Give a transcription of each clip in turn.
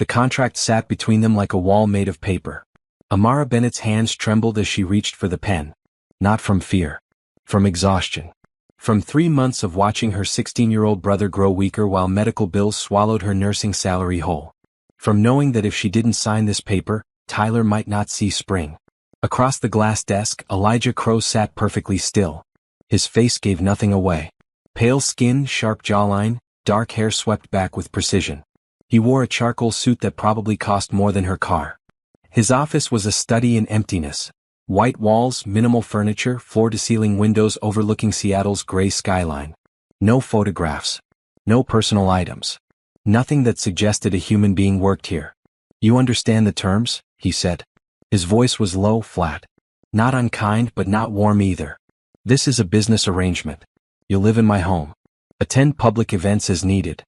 The contract sat between them like a wall made of paper. Amara Bennett's hands trembled as she reached for the pen. Not from fear. From exhaustion. From 3 months of watching her 16-year-old brother grow weaker while medical bills swallowed her nursing salary whole. From knowing that if she didn't sign this paper, Tyler might not see spring. Across the glass desk, Elijah Crow sat perfectly still. His face gave nothing away. Pale skin, sharp jawline, dark hair swept back with precision. He wore a charcoal suit that probably cost more than her car. His office was a study in emptiness. White walls, minimal furniture, floor-to-ceiling windows overlooking Seattle's gray skyline. No photographs. No personal items. Nothing that suggested a human being worked here. "You understand the terms?" he said. His voice was low, flat. Not unkind but not warm either. "This is a business arrangement. You'll live in my home. Attend public events as needed.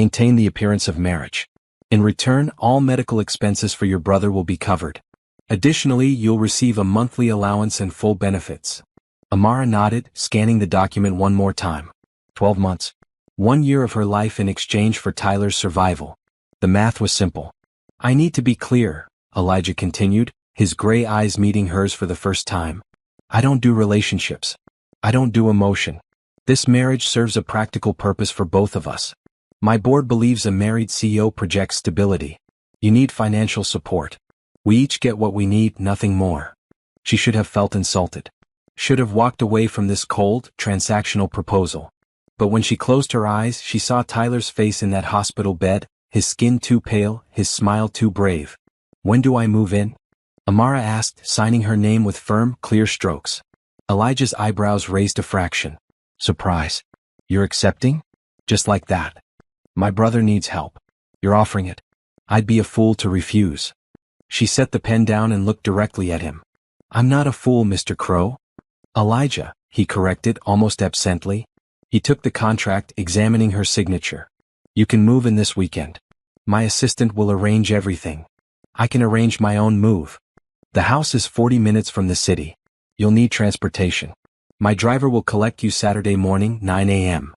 Maintain the appearance of marriage. In return, all medical expenses for your brother will be covered. Additionally, you'll receive a monthly allowance and full benefits." Amara nodded, scanning the document one more time. 12 months. 1 year of her life in exchange for Tyler's survival. The math was simple. "I need to be clear," Elijah continued, his gray eyes meeting hers for the first time. "I don't do relationships. I don't do emotion. This marriage serves a practical purpose for both of us. My board believes a married CEO projects stability. You need financial support. We each get what we need, nothing more." She should have felt insulted. Should have walked away from this cold, transactional proposal. But when she closed her eyes, she saw Tyler's face in that hospital bed, his skin too pale, his smile too brave. "When do I move in?" Amara asked, signing her name with firm, clear strokes. Elijah's eyebrows raised a fraction. "Surprise. You're accepting? Just like that? My brother needs help. You're offering it. I'd be a fool to refuse." She set the pen down and looked directly at him. "I'm not a fool, Mr. Crow." "Elijah," he corrected, almost absently. He took the contract, examining her signature. "You can move in this weekend. My assistant will arrange everything. I can arrange my own move. The house is 40 minutes from the city. You'll need transportation. My driver will collect you Saturday morning, 9 a.m.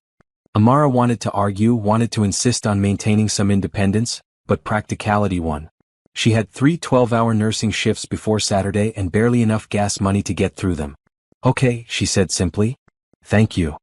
Amara wanted to argue, wanted to insist on maintaining some independence, but practicality won. She had 3 12-hour nursing shifts before Saturday and barely enough gas money to get through them. "Okay," she said simply. "Thank you."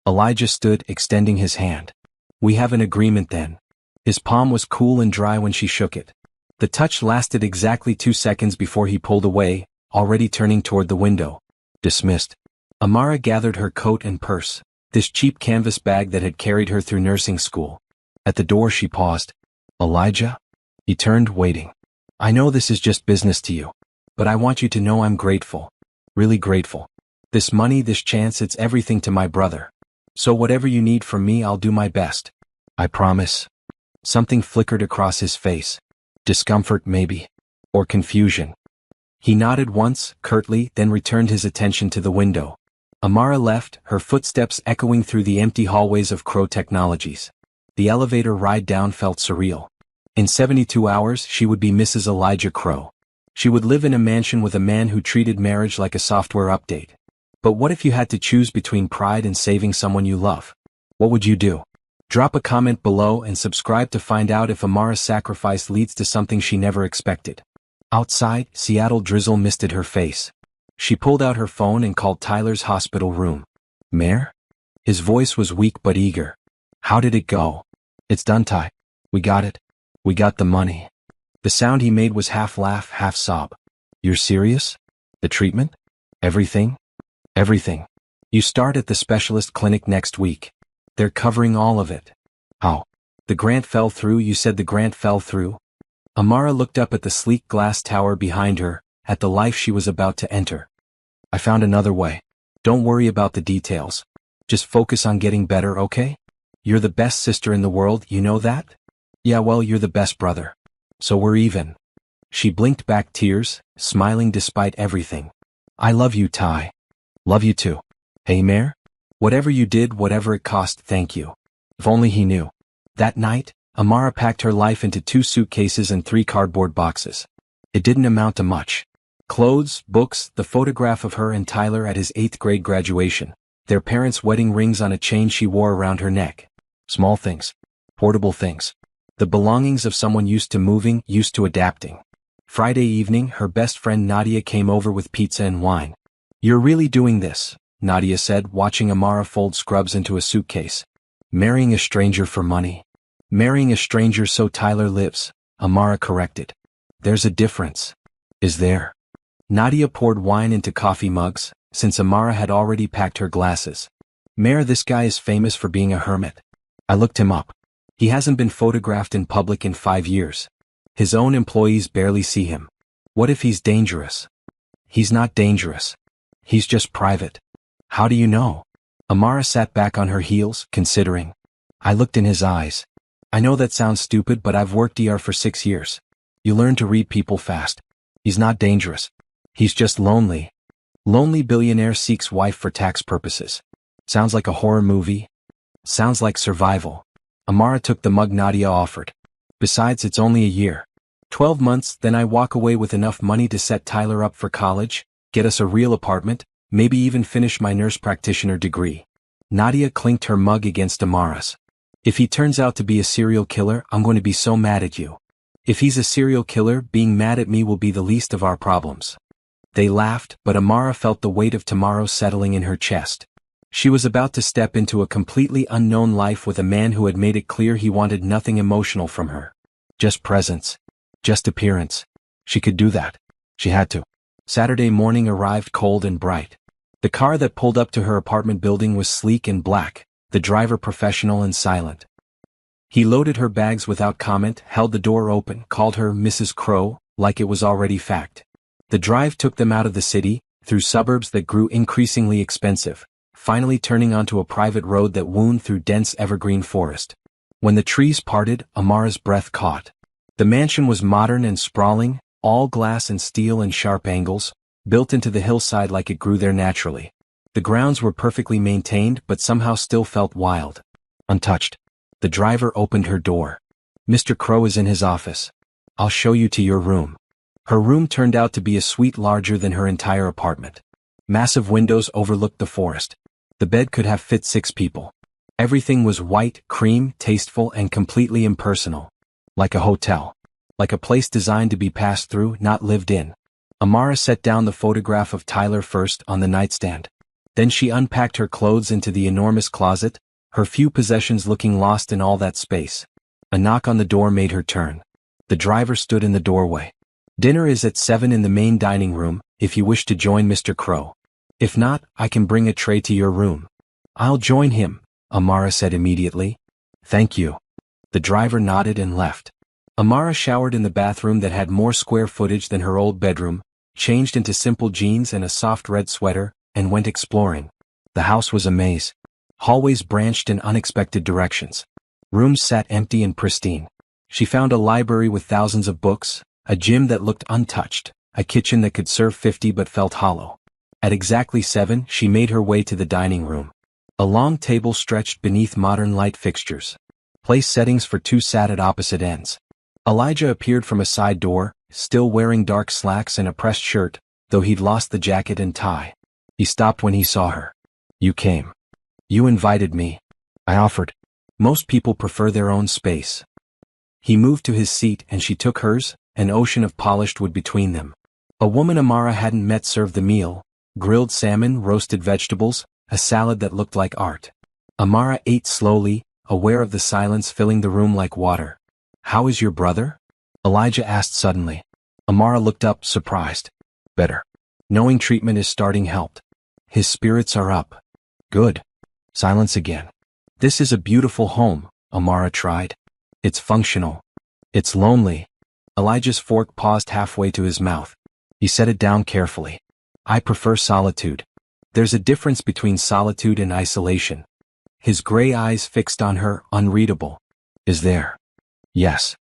Elijah stood, extending his hand. "We have an agreement then." His palm was cool and dry when she shook it. The touch lasted exactly 2 seconds before he pulled away, already turning toward the window. "Dismissed." Amara gathered her coat and purse, this cheap canvas bag that had carried her through nursing school. At the door she paused. "Elijah?" He turned, waiting. "I know this is just business to you, but I want you to know I'm grateful. Really grateful. This money, this chance, it's everything to my brother. So whatever you need from me, I'll do my best. I promise." Something flickered across his face. Discomfort, maybe. Or confusion. He nodded once, curtly, then returned his attention to the window. Amara left, her footsteps echoing through the empty hallways of Crow Technologies. The elevator ride down felt surreal. In 72 hours, she would be Mrs. Elijah Crow. She would live in a mansion with a man who treated marriage like a software update. But what if you had to choose between pride and saving someone you love? What would you do? Drop a comment below and subscribe to find out if Amara's sacrifice leads to something she never expected. Outside, Seattle drizzle misted her face. She pulled out her phone and called Tyler's hospital room. "Mayor?" His voice was weak but eager. "How did it go?" "It's done, Ty. We got it. We got the money." The sound he made was half laugh, half sob. "You're serious? The treatment? Everything?" "Everything. You start at the specialist clinic next week. They're covering all of it." "How? The grant fell through? You said the grant fell through?" Amara looked up at the sleek glass tower behind her, at the life she was about to enter. "I found another way. Don't worry about the details. Just focus on getting better, okay? You're the best sister in the world, you know that? Yeah, well, you're the best brother. So we're even." She blinked back tears, smiling despite everything. "I love you, Ty. Love you too. Hey, Mayor? Whatever you did, whatever it cost, thank you." If only he knew. That night, Amara packed her life into 2 suitcases and 3 cardboard boxes. It didn't amount to much. Clothes, books, the photograph of her and Tyler at his 8th grade graduation, their parents' wedding rings on a chain she wore around her neck. Small things. Portable things. The belongings of someone used to moving, used to adapting. Friday evening, her best friend Nadia came over with pizza and wine. "You're really doing this," Nadia said, watching Amara fold scrubs into a suitcase. "Marrying a stranger for money." "Marrying a stranger so Tyler lives," Amara corrected. "There's a difference." "Is there?" Nadia poured wine into coffee mugs, since Amara had already packed her glasses. "Mayor, this guy is famous for being a hermit. I looked him up. He hasn't been photographed in public in 5 years. His own employees barely see him. What if he's dangerous?" "He's not dangerous. He's just private." "How do you know?" Amara sat back on her heels, considering. "I looked in his eyes. I know that sounds stupid, but I've worked for 6 years. You learn to read people fast. He's not dangerous. He's just lonely. Lonely billionaire seeks wife for tax purposes. Sounds like a horror movie. Sounds like survival." Amara took the mug Nadia offered. "Besides, it's only a year. 12 months, then I walk away with enough money to set Tyler up for college, get us a real apartment, maybe even finish my nurse practitioner degree." Nadia clinked her mug against Amara's. "If he turns out to be a serial killer, I'm going to be so mad at you." "If he's a serial killer, being mad at me will be the least of our problems." They laughed, but Amara felt the weight of tomorrow settling in her chest. She was about to step into a completely unknown life with a man who had made it clear he wanted nothing emotional from her. Just presence. Just appearance. She could do that. She had to. Saturday morning arrived cold and bright. The car that pulled up to her apartment building was sleek and black, the driver professional and silent. He loaded her bags without comment, held the door open, called her Mrs. Crow, like it was already fact. The drive took them out of the city, through suburbs that grew increasingly expensive, finally turning onto a private road that wound through dense evergreen forest. When the trees parted, Amara's breath caught. The mansion was modern and sprawling, all glass and steel and sharp angles, built into the hillside like it grew there naturally. The grounds were perfectly maintained but somehow still felt wild. Untouched. The driver opened her door. "Mr. Crow is in his office. I'll show you to your room." Her room turned out to be a suite larger than her entire apartment. Massive windows overlooked the forest. The bed could have fit 6 people. Everything was white, cream, tasteful, and completely impersonal. Like a hotel. Like a place designed to be passed through, not lived in. Amara set down the photograph of Tyler first on the nightstand. Then she unpacked her clothes into the enormous closet, her few possessions looking lost in all that space. A knock on the door made her turn. The driver stood in the doorway. "Dinner is at 7 in the main dining room, if you wish to join Mr. Crow. If not, I can bring a tray to your room." "I'll join him," Amara said immediately. "Thank you." The driver nodded and left. Amara showered in the bathroom that had more square footage than her old bedroom, changed into simple jeans and a soft red sweater, and went exploring. The house was a maze. Hallways branched in unexpected directions. Rooms sat empty and pristine. She found a library with thousands of books, a gym that looked untouched, a kitchen that could serve 50 but felt hollow. At exactly 7, she made her way to the dining room. A long table stretched beneath modern light fixtures. Place settings for 2 sat at opposite ends. Elijah appeared from a side door, still wearing dark slacks and a pressed shirt, though he'd lost the jacket and tie. He stopped when he saw her. "You came. You invited me." "I offered. Most people prefer their own space." He moved to his seat and she took hers, an ocean of polished wood between them. A woman Amara hadn't met served the meal, grilled salmon, roasted vegetables, a salad that looked like art. Amara ate slowly, aware of the silence filling the room like water. "How is your brother?" Elijah asked suddenly. Amara looked up, surprised. "Better. Knowing treatment is starting helped. His spirits are up." "Good." Silence again. "This is a beautiful home," Amara tried. "It's functional. It's lonely." Elijah's fork paused halfway to his mouth. He set it down carefully. "I prefer solitude. There's a difference between solitude and isolation." His gray eyes fixed on her, unreadable. "Is there?" "Yes."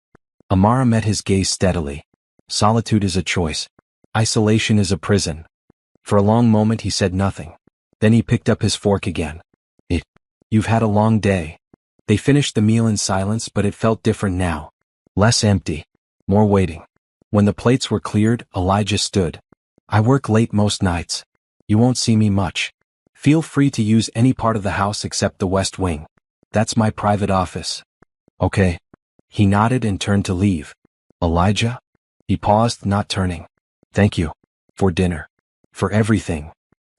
Amara met his gaze steadily. "Solitude is a choice. Isolation is a prison." For a long moment he said nothing. Then he picked up his fork again. "You've had a long day." They finished the meal in silence, but it felt different now. Less empty. More waiting. When the plates were cleared, Elijah stood. "I work late most nights. You won't see me much. Feel free to use any part of the house except the west wing. That's my private office." "Okay." He nodded and turned to leave. Elijah? He paused, not turning. Thank you. For dinner. For everything.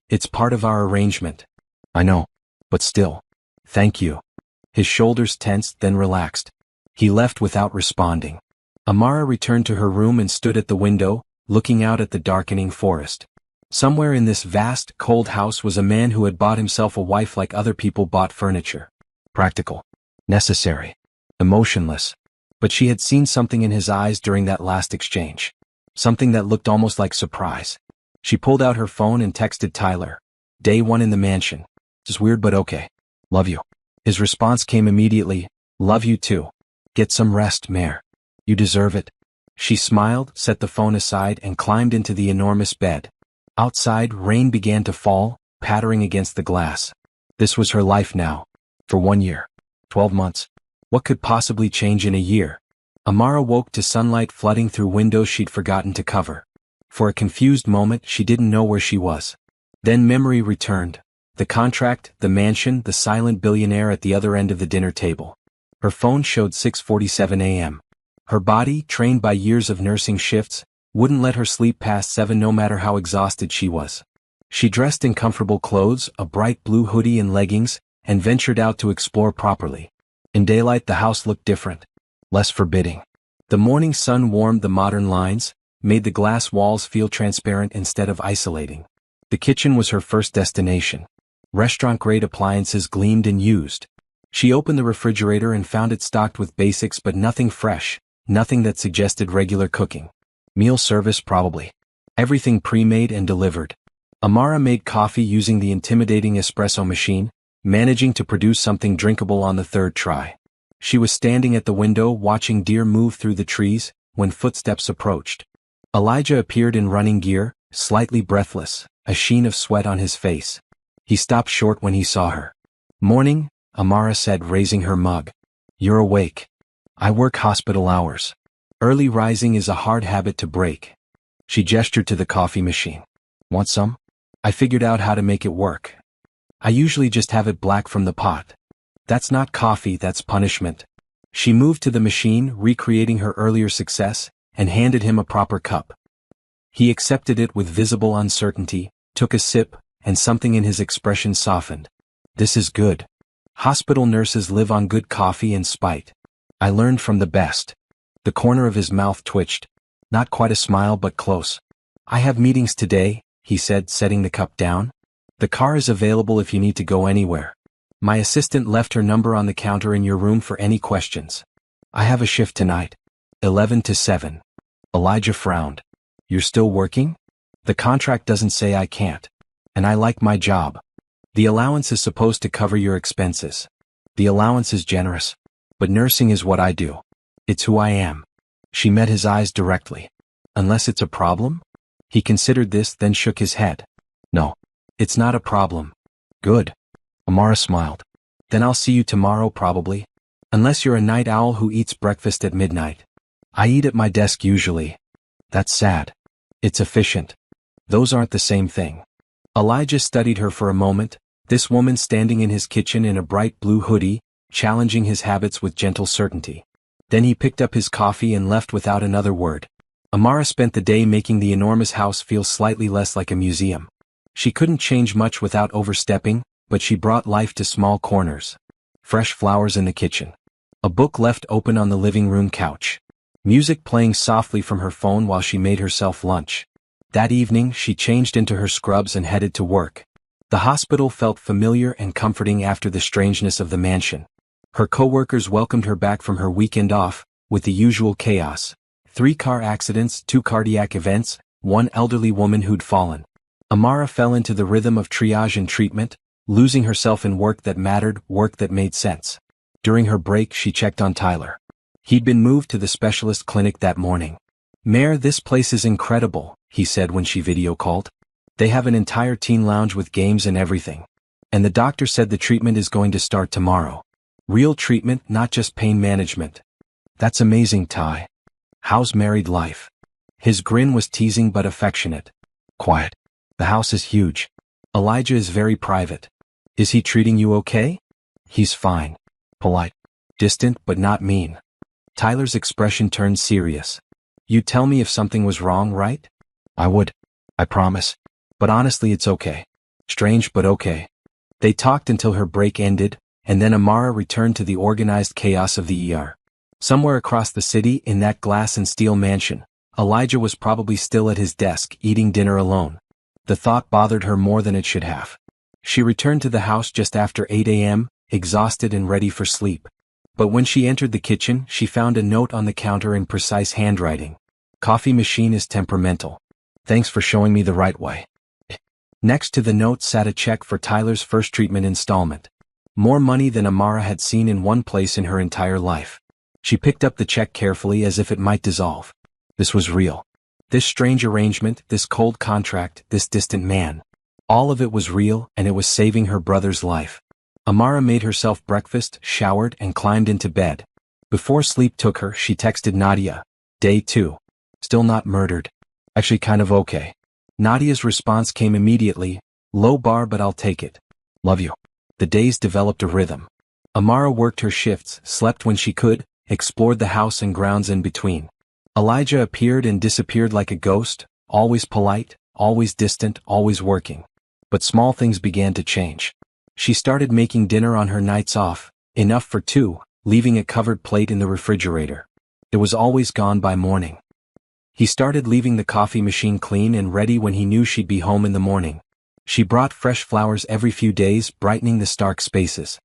It's part of our arrangement. I know. But still. Thank you. His shoulders tensed, then relaxed. He left without responding. Amara returned to her room and stood at the window, looking out at the darkening forest. Somewhere in this vast, cold house was a man who had bought himself a wife like other people bought furniture. Practical. Necessary. Emotionless. But she had seen something in his eyes during that last exchange. Something that looked almost like surprise. She pulled out her phone and texted Tyler. Day 1 in the mansion. It's weird but okay. Love you. His response came immediately. Love you too. Get some rest, Mare. You deserve it. She smiled, set the phone aside, and climbed into the enormous bed. Outside, rain began to fall, pattering against the glass. This was her life now. For 1 year. 12 months. What could possibly change in a year? Amara woke to sunlight flooding through windows she'd forgotten to cover. For a confused moment, she didn't know where she was. Then memory returned. The contract, the mansion, the silent billionaire at the other end of the dinner table. Her phone showed 6:47 a.m. Her body, trained by years of nursing shifts, wouldn't let her sleep past 7 no matter how exhausted she was. She dressed in comfortable clothes, a bright blue hoodie and leggings, and ventured out to explore properly. In daylight the house looked different. Less forbidding. The morning sun warmed the modern lines, made the glass walls feel transparent instead of isolating. The kitchen was her first destination. Restaurant-grade appliances gleamed and used. She opened the refrigerator and found it stocked with basics but nothing fresh, nothing that suggested regular cooking. Meal service probably. Everything pre-made and delivered. Amara made coffee using the intimidating espresso machine, managing to produce something drinkable on the third try. She was standing at the window watching deer move through the trees, when footsteps approached. Elijah appeared in running gear, slightly breathless, a sheen of sweat on his face. He stopped short when he saw her. Morning, Amara said, raising her mug. You're awake. I work hospital hours. Early rising is a hard habit to break. She gestured to the coffee machine. Want some? I figured out how to make it work. I usually just have it black from the pot. That's not coffee, that's punishment. She moved to the machine, recreating her earlier success, and handed him a proper cup. He accepted it with visible uncertainty, took a sip, and something in his expression softened. This is good. Hospital nurses live on good coffee and spite. I learned from the best. The corner of his mouth twitched. Not quite a smile but close. I have meetings today, he said, setting the cup down. The car is available if you need to go anywhere. My assistant left her number on the counter in your room for any questions. I have a shift tonight. 11 to 7. Elijah frowned. You're still working? The contract doesn't say I can't. And I like my job. The allowance is supposed to cover your expenses. The allowance is generous. But nursing is what I do. It's who I am. She met his eyes directly. Unless it's a problem? He considered this, then shook his head. No. It's not a problem. Good. Amara smiled. Then I'll see you tomorrow probably. Unless you're a night owl who eats breakfast at midnight. I eat at my desk usually. That's sad. It's efficient. Those aren't the same thing. Elijah studied her for a moment, this woman standing in his kitchen in a bright blue hoodie, challenging his habits with gentle certainty. Then he picked up his coffee and left without another word. Amara spent the day making the enormous house feel slightly less like a museum. She couldn't change much without overstepping, but she brought life to small corners. Fresh flowers in the kitchen. A book left open on the living room couch. Music playing softly from her phone while she made herself lunch. That evening, she changed into her scrubs and headed to work. The hospital felt familiar and comforting after the strangeness of the mansion. Her co-workers welcomed her back from her weekend off, with the usual chaos. 3 car accidents, 2 cardiac events, 1 elderly woman who'd fallen. Amara fell into the rhythm of triage and treatment, losing herself in work that mattered, work that made sense. During her break, she checked on Tyler. He'd been moved to the specialist clinic that morning. Mare, this place is incredible, he said when she video called. They have an entire teen lounge with games and everything. And the doctor said the treatment is going to start tomorrow. Real treatment, not just pain management. That's amazing, Ty. How's married life? His grin was teasing but affectionate. Quiet. The house is huge. Elijah is very private. Is he treating you okay? He's fine. Polite. Distant but not mean. Tyler's expression turned serious. You'd tell me if something was wrong, right? I would. I promise. But honestly, it's okay. Strange, but okay. They talked until her break ended, and then Amara returned to the organized chaos of the ER. Somewhere across the city, in that glass and steel mansion, Elijah was probably still at his desk, eating dinner alone. The thought bothered her more than it should have. She returned to the house just after 8 a.m., exhausted and ready for sleep. But when she entered the kitchen, she found a note on the counter in precise handwriting. Coffee machine is temperamental. Thanks for showing me the right way. Next to the note sat a check for Tyler's first treatment installment. More money than Amara had seen in one place in her entire life. She picked up the check carefully as if it might dissolve. This was real. This strange arrangement, this cold contract, this distant man. All of it was real, and it was saving her brother's life. Amara made herself breakfast, showered, and climbed into bed. Before sleep took her, she texted Nadia. Day 2. Still not murdered. Actually kind of okay. Nadia's response came immediately. Low bar, but I'll take it. Love you. The days developed a rhythm. Amara worked her shifts, slept when she could, explored the house and grounds in between. Elijah appeared and disappeared like a ghost, always polite, always distant, always working. But small things began to change. She started making dinner on her nights off, enough for 2, leaving a covered plate in the refrigerator. It was always gone by morning. He started leaving the coffee machine clean and ready when he knew she'd be home in the morning. She brought fresh flowers every few days, brightening the stark spaces.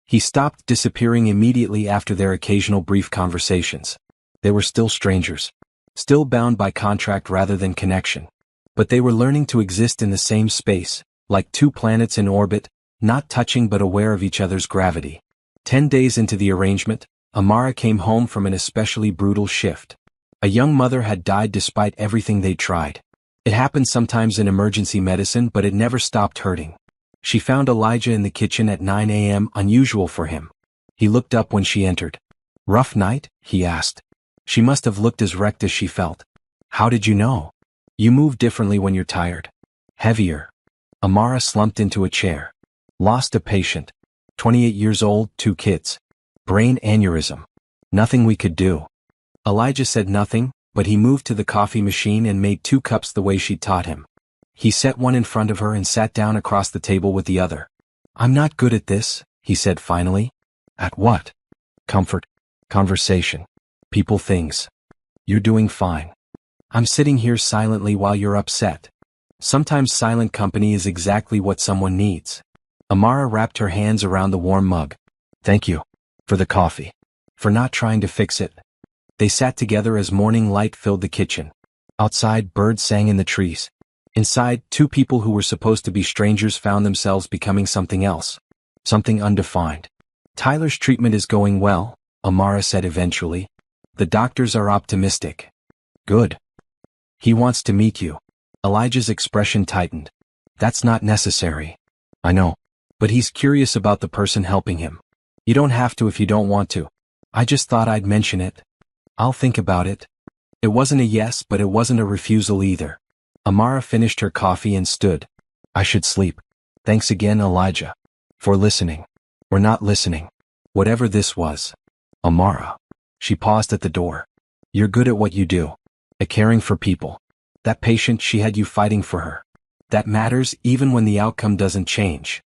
He stopped disappearing immediately after their occasional brief conversations. They were still strangers. Still bound by contract rather than connection. But they were learning to exist in the same space, like 2 planets in orbit, not touching but aware of each other's gravity. 10 days into the arrangement, Amara came home from an especially brutal shift. A young mother had died despite everything they tried. It happened sometimes in emergency medicine, but it never stopped hurting. She found Elijah in the kitchen at 9 a.m., unusual for him. He looked up when she entered. Rough night? He asked. She must have looked as wrecked as she felt. How did you know? You move differently when you're tired. Heavier. Amara slumped into a chair. Lost a patient. 28 years old, 2 kids. Brain aneurysm. Nothing we could do. Elijah said nothing, but he moved to the coffee machine and made 2 cups the way she'd taught him. He set one in front of her and sat down across the table with the other. I'm not good at this, he said finally. At what? Comfort. Conversation. People, things. You're doing fine. I'm sitting here silently while you're upset. Sometimes silent company is exactly what someone needs. Amara wrapped her hands around the warm mug. Thank you. For the coffee. For not trying to fix it. They sat together as morning light filled the kitchen. Outside, birds sang in the trees. Inside, 2 people who were supposed to be strangers found themselves becoming something else. Something undefined. Tyler's treatment is going well, Amara said eventually. The doctors are optimistic. Good. He wants to meet you. Elijah's expression tightened. That's not necessary. I know. But he's curious about the person helping him. You don't have to if you don't want to. I just thought I'd mention it. I'll think about it. It wasn't a yes, but it wasn't a refusal either. Amara finished her coffee and stood. I should sleep. Thanks again, Elijah. For listening. Or not listening. Whatever this was. Amara. She paused at the door. You're good at what you do. At caring for people. That patient, she had you fighting for her. That matters even when the outcome doesn't change.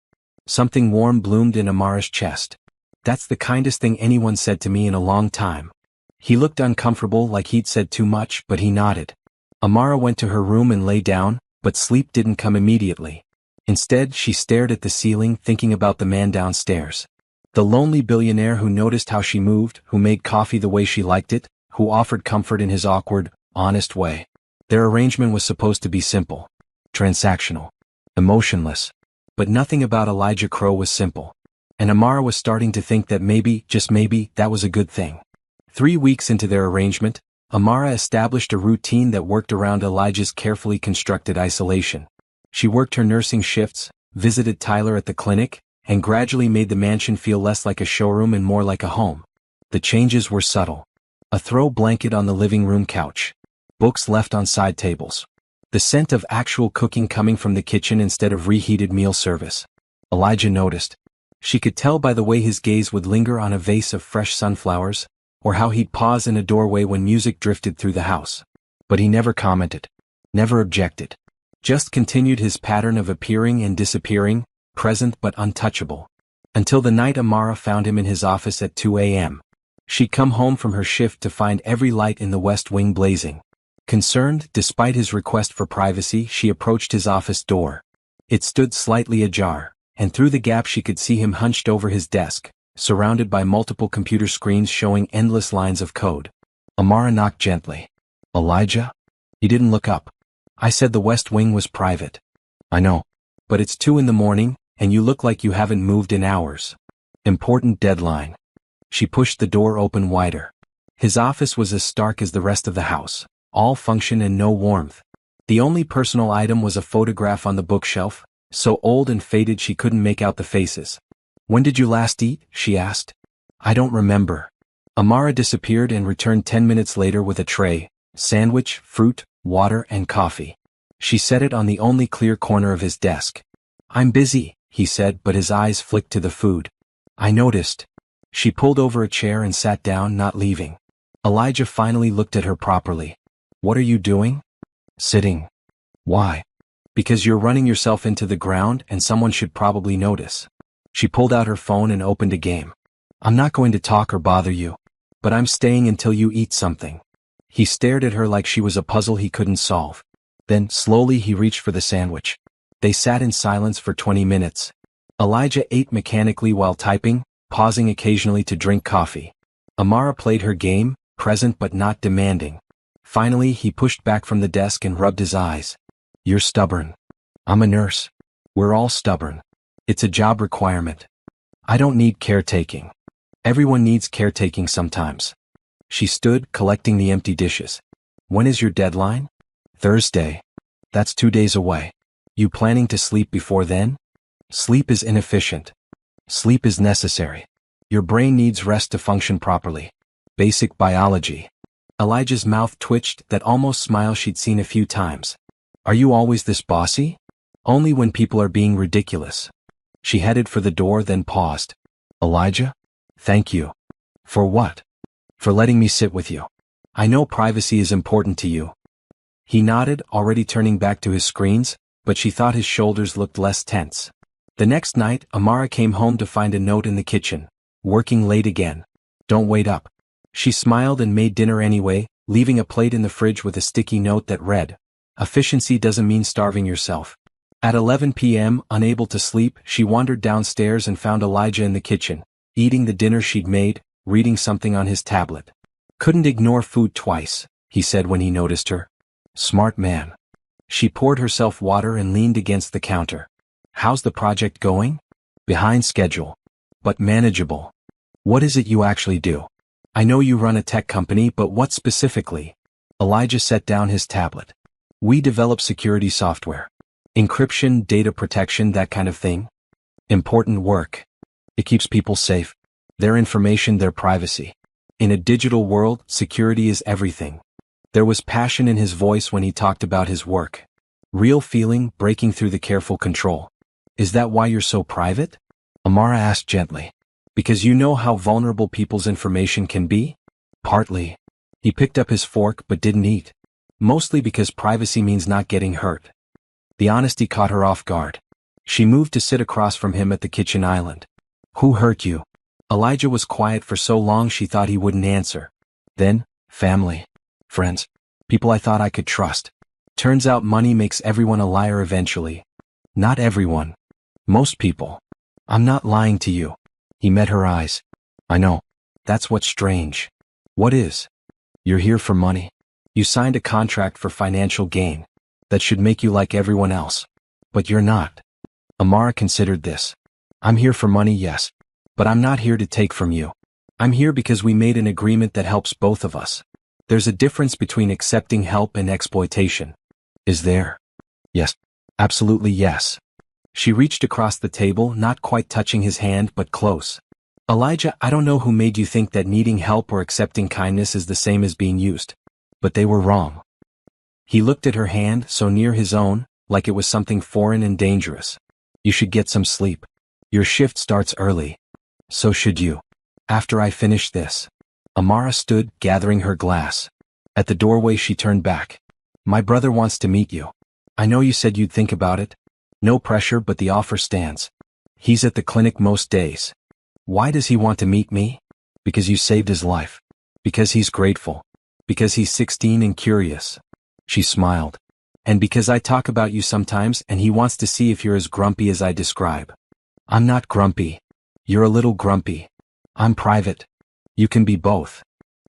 Something warm bloomed in Amara's chest. That's the kindest thing anyone said to me in a long time. He looked uncomfortable, like he'd said too much, but he nodded. Amara went to her room and lay down, but sleep didn't come immediately. Instead, she stared at the ceiling, thinking about the man downstairs. The lonely billionaire who noticed how she moved, who made coffee the way she liked it, who offered comfort in his awkward, honest way. Their arrangement was supposed to be simple. Transactional. Emotionless. But nothing about Elijah Crow was simple. And Amara was starting to think that maybe, just maybe, that was a good thing. 3 weeks into their arrangement, Amara established a routine that worked around Elijah's carefully constructed isolation. She worked her nursing shifts, visited Tyler at the clinic, and gradually made the mansion feel less like a showroom and more like a home. The changes were subtle. A throw blanket on the living room couch. Books left on side tables. The scent of actual cooking coming from the kitchen instead of reheated meal service. Elijah noticed. She could tell by the way his gaze would linger on a vase of fresh sunflowers, or how he'd pause in a doorway when music drifted through the house. But he never commented, never objected. Just continued his pattern of appearing and disappearing, present but untouchable. Until the night Amara found him in his office at 2 a.m. She'd come home from her shift to find every light in the West Wing blazing. Concerned, despite his request for privacy, she approached his office door. It stood slightly ajar, and through the gap she could see him hunched over his desk, surrounded by multiple computer screens showing endless lines of code. Amara knocked gently. "Elijah?" He didn't look up. "I said the West Wing was private." "I know. But it's 2 in the morning, and you look like you haven't moved in hours. Important deadline." She pushed the door open wider. His office was as stark as the rest of the house, all function and no warmth. The only personal item was a photograph on the bookshelf, so old and faded she couldn't make out the faces. "When did you last eat?" she asked. "I don't remember." Amara disappeared and returned 10 minutes later with a tray, sandwich, fruit, water, and coffee. She set it on the only clear corner of his desk. "I'm busy," he said, but his eyes flicked to the food. "I noticed." She pulled over a chair and sat down, not leaving. Elijah finally looked at her properly. "What are you doing?" "Sitting." "Why?" "Because you're running yourself into the ground and someone should probably notice." She pulled out her phone and opened a game. "I'm not going to talk or bother you. But I'm staying until you eat something." He stared at her like she was a puzzle he couldn't solve. Then, slowly, he reached for the sandwich. They sat in silence for 20 minutes. Elijah ate mechanically while typing, pausing occasionally to drink coffee. Amara played her game, present but not demanding. Finally, he pushed back from the desk and rubbed his eyes. "You're stubborn. I'm a nurse. We're all stubborn. It's a job requirement. I don't need caretaking. Everyone needs caretaking sometimes." She stood, collecting the empty dishes. "When is your deadline?" "Thursday." "That's 2 days away. You planning to sleep before then?" "Sleep is inefficient. Sleep is necessary. Your brain needs rest to function properly. Basic biology." Elijah's mouth twitched, that almost smile she'd seen a few times. "Are you always this bossy?" "Only when people are being ridiculous." She headed for the door, then paused. "Elijah? Thank you." "For what?" "For letting me sit with you. I know privacy is important to you." He nodded, already turning back to his screens, but she thought his shoulders looked less tense. The next night, Amara came home to find a note in the kitchen. "Working late again. Don't wait up." She smiled and made dinner anyway, leaving a plate in the fridge with a sticky note that read, "Efficiency doesn't mean starving yourself." At 11 p.m., unable to sleep, she wandered downstairs and found Elijah in the kitchen, eating the dinner she'd made, reading something on his tablet. "Couldn't ignore food twice," he said when he noticed her. "Smart man." She poured herself water and leaned against the counter. "How's the project going?" "Behind schedule. But manageable." "What is it you actually do?" "I know you run a tech company, but what specifically?" Elijah set down his tablet. "We develop security software. Encryption, data protection, that kind of thing. Important work. It keeps people safe. Their information, their privacy. In a digital world, security is everything." There was passion in his voice when he talked about his work. Real feeling, breaking through the careful control. "Is that why you're so private?" Amara asked gently. "Because you know how vulnerable people's information can be?" "Partly." He picked up his fork but didn't eat. "Mostly because privacy means not getting hurt." The honesty caught her off guard. She moved to sit across from him at the kitchen island. "Who hurt you?" Elijah was quiet for so long she thought he wouldn't answer. Then, "Family. Friends. People I thought I could trust. Turns out money makes everyone a liar eventually." "Not everyone. Most people." "I'm not lying to you." He met her eyes. "I know. That's what's strange." "What is?" "You're here for money. You signed a contract for financial gain. That should make you like everyone else. But you're not." Amara considered this. "I'm here for money, yes. But I'm not here to take from you. I'm here because we made an agreement that helps both of us. There's a difference between accepting help and exploitation." "Is there?" "Yes. Absolutely yes." She reached across the table, not quite touching his hand but close. "Elijah, I don't know who made you think that needing help or accepting kindness is the same as being used. But they were wrong." He looked at her hand, so near his own, like it was something foreign and dangerous. "You should get some sleep. Your shift starts early." "So should you. After I finish this." Amara stood, gathering her glass. At the doorway she turned back. My brother wants to meet you. I know you said you'd think about it. No pressure, but the offer stands. He's at the clinic most days. Why does he want to meet me? Because you saved his life. Because he's grateful. Because he's 16 and curious. She smiled. And because I talk about you sometimes and he wants to see if you're as grumpy as I describe. I'm not grumpy. You're a little grumpy. I'm private. You can be both.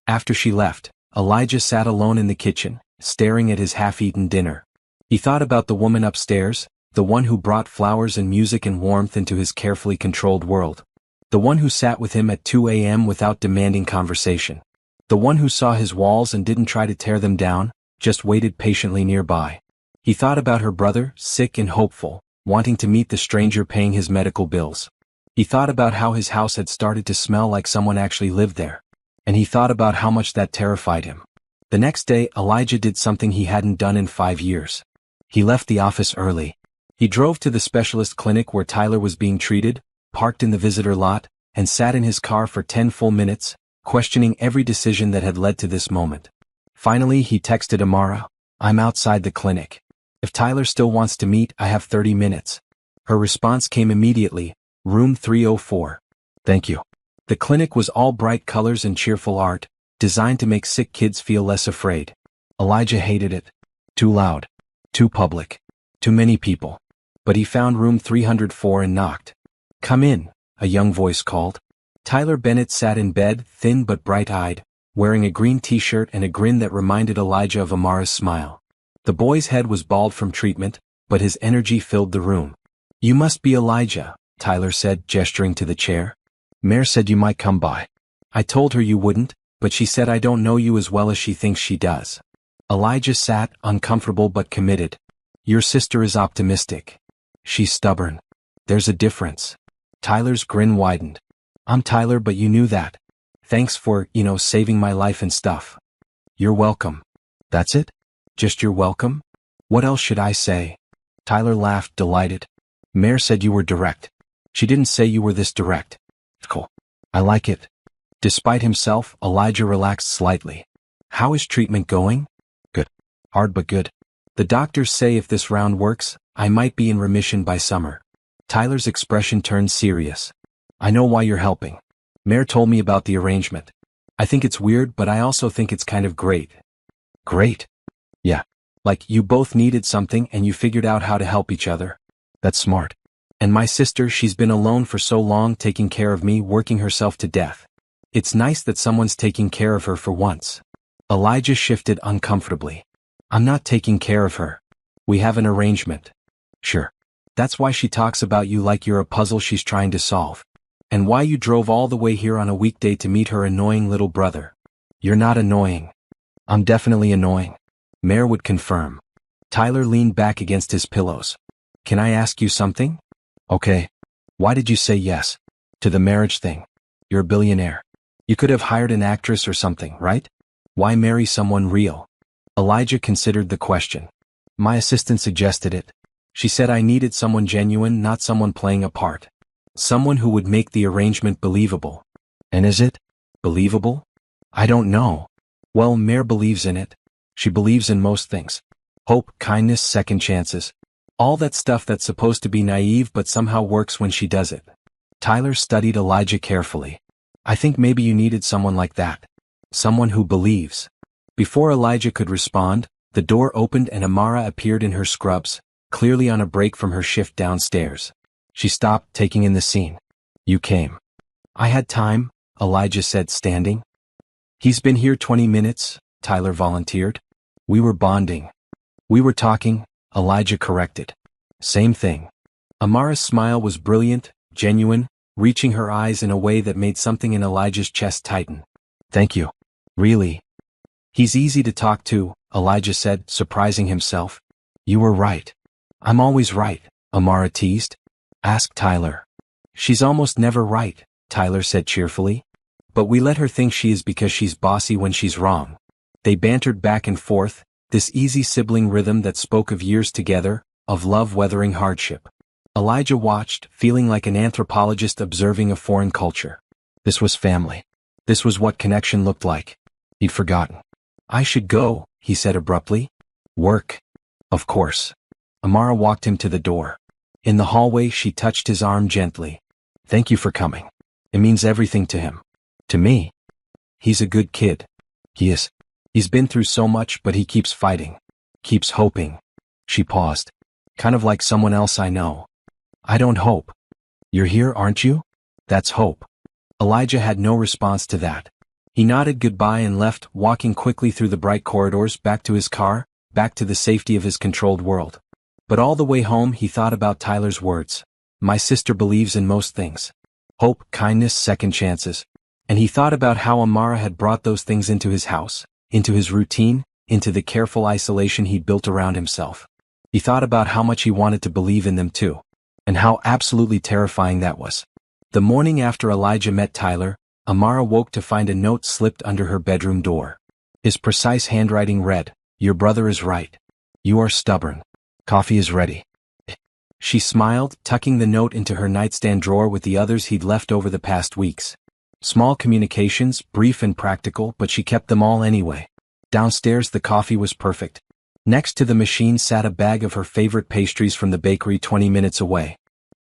After she left, Elijah sat alone in the kitchen, staring at his half-eaten dinner. He thought about the woman upstairs, the one who brought flowers and music and warmth into his carefully controlled world. The one who sat with him at 2 a.m. without demanding conversation. The one who saw his walls and didn't try to tear them down, just waited patiently nearby. He thought about her brother, sick and hopeful, wanting to meet the stranger paying his medical bills. He thought about how his house had started to smell like someone actually lived there. And he thought about how much that terrified him. The next day, Elijah did something he hadn't done in 5 years. He left the office early. He drove to the specialist clinic where Tyler was being treated, parked in the visitor lot, and sat in his car for 10 full minutes, questioning every decision that had led to this moment. Finally, he texted Amara, I'm outside the clinic. If Tyler still wants to meet, I have 30 minutes. Her response came immediately, room 304. Thank you. The clinic was all bright colors and cheerful art, designed to make sick kids feel less afraid. Elijah hated it. Too loud. Too public. Too many people. But he found room 304 and knocked. Come in, a young voice called. Tyler Bennett sat in bed, thin but bright-eyed, wearing a green t-shirt and a grin that reminded Elijah of Amara's smile. The boy's head was bald from treatment, but his energy filled the room. You must be Elijah, Tyler said, gesturing to the chair. Mare said you might come by. I told her you wouldn't, but she said I don't know you as well as she thinks she does. Elijah sat, uncomfortable but committed. Your sister is optimistic. She's stubborn. There's a difference. Tyler's grin widened. I'm Tyler, but you knew that. Thanks for, saving my life and stuff. You're welcome. That's it? Just you're welcome? What else should I say? Tyler laughed, delighted. Mare said you were direct. She didn't say you were this direct. Cool. I like it. Despite himself, Elijah relaxed slightly. How is treatment going? Good. Hard but good. The doctors say if this round works, I might be in remission by summer. Tyler's expression turned serious. I know why you're helping. Mare told me about the arrangement. I think it's weird, but I also think it's kind of great. Great? Yeah. Like you both needed something and you figured out how to help each other. That's smart. And my sister, she's been alone for so long taking care of me, working herself to death. It's nice that someone's taking care of her for once. Elijah shifted uncomfortably. I'm not taking care of her. We have an arrangement. Sure. That's why she talks about you like you're a puzzle she's trying to solve. And why you drove all the way here on a weekday to meet her annoying little brother. You're not annoying. I'm definitely annoying. Mare would confirm. Tyler leaned back against his pillows. Can I ask you something? Okay. Why did you say yes to the marriage thing? You're a billionaire. You could have hired an actress or something, right? Why marry someone real? Elijah considered the question. My assistant suggested it. She said I needed someone genuine, not someone playing a part. Someone who would make the arrangement believable. And is it believable? I don't know. Well, Mare believes in it. She believes in most things. Hope, kindness, second chances. All that stuff that's supposed to be naive but somehow works when she does it. Tyler studied Elijah carefully. I think maybe you needed someone like that. Someone who believes. Before Elijah could respond, the door opened and Amara appeared in her scrubs, clearly on a break from her shift downstairs. She stopped, taking in the scene. You came. I had time, Elijah said, standing. He's been here 20 minutes, Tyler volunteered. We were bonding. We were talking, Elijah corrected. Same thing. Amara's smile was brilliant, genuine, reaching her eyes in a way that made something in Elijah's chest tighten. Thank you. Really? He's easy to talk to, Elijah said, surprising himself. You were right. I'm always right, Amara teased. Ask Tyler. She's almost never right, Tyler said cheerfully. But we let her think she is because she's bossy when she's wrong. They bantered back and forth, this easy sibling rhythm that spoke of years together, of love weathering hardship. Elijah watched, feeling like an anthropologist observing a foreign culture. This was family. This was what connection looked like. He'd forgotten. I should go, he said abruptly. Work? Of course. Amara walked him to the door. In the hallway, she touched his arm gently. Thank you for coming. It means everything to him. To me. He's a good kid. He is. He's been through so much, but he keeps fighting. Keeps hoping. She paused. Kind of like someone else I know. I don't hope. You're here, aren't you? That's hope. Elijah had no response to that. He nodded goodbye and left, walking quickly through the bright corridors back to his car, back to the safety of his controlled world. But all the way home he thought about Tyler's words. My sister believes in most things. Hope, kindness, second chances. And he thought about how Amara had brought those things into his house, into his routine, into the careful isolation he'd built around himself. He thought about how much he wanted to believe in them too. And how absolutely terrifying that was. The morning after Elijah met Tyler, Amara woke to find a note slipped under her bedroom door. His precise handwriting read, Your brother is right. You are stubborn. Coffee is ready. She smiled, tucking the note into her nightstand drawer with the others he'd left over the past weeks. Small communications, brief and practical, but she kept them all anyway. Downstairs the coffee was perfect. Next to the machine sat a bag of her favorite pastries from the bakery 20 minutes away.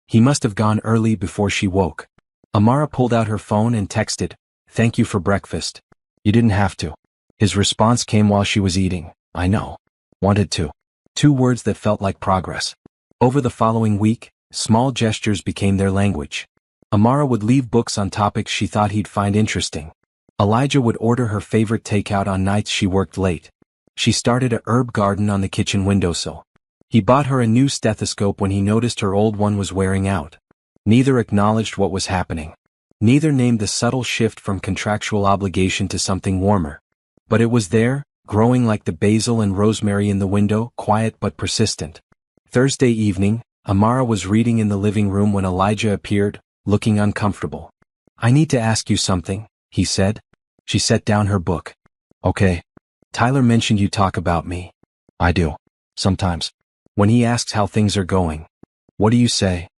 He must have gone early before she woke. Amara pulled out her phone and texted, Thank you for breakfast. You didn't have to. His response came while she was eating. I know. Wanted to. 2 words that felt like progress. Over the following week, small gestures became their language. Amara would leave books on topics she thought he'd find interesting. Elijah would order her favorite takeout on nights she worked late. She started a herb garden on the kitchen windowsill. He bought her a new stethoscope when he noticed her old one was wearing out. Neither acknowledged what was happening. Neither named the subtle shift from contractual obligation to something warmer. But it was there, growing like the basil and rosemary in the window, quiet but persistent. Thursday evening, Amara was reading in the living room when Elijah appeared, looking uncomfortable. I need to ask you something, he said. She set down her book. Okay. Tyler mentioned you talk about me. I do. Sometimes. When he asks how things are going. What do you say?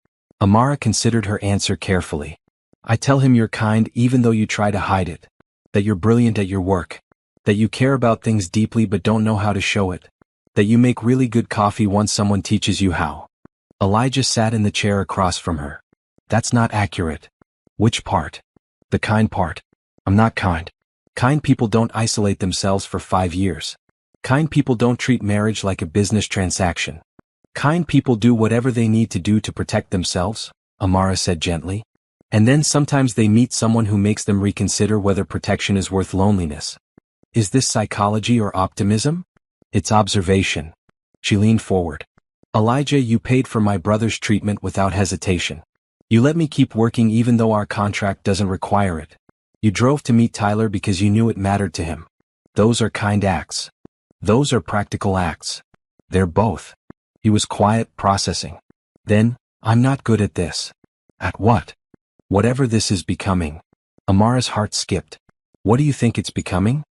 Amara considered her answer carefully. I tell him you're kind even though you try to hide it. That you're brilliant at your work. That you care about things deeply but don't know how to show it. That you make really good coffee once someone teaches you how. Elijah sat in the chair across from her. That's not accurate. Which part? The kind part. I'm not kind. Kind people don't isolate themselves for 5 years. Kind people don't treat marriage like a business transaction. Kind people do whatever they need to do to protect themselves, Amara said gently. And then sometimes they meet someone who makes them reconsider whether protection is worth loneliness. Is this psychology or optimism? It's observation. She leaned forward. Elijah, you paid for my brother's treatment without hesitation. You let me keep working even though our contract doesn't require it. You drove to meet Tyler because you knew it mattered to him. Those are kind acts. Those are practical acts. They're both. He was quiet, processing. Then, I'm not good at this. At what? Whatever this is becoming. Amara's heart skipped. What do you think it's becoming?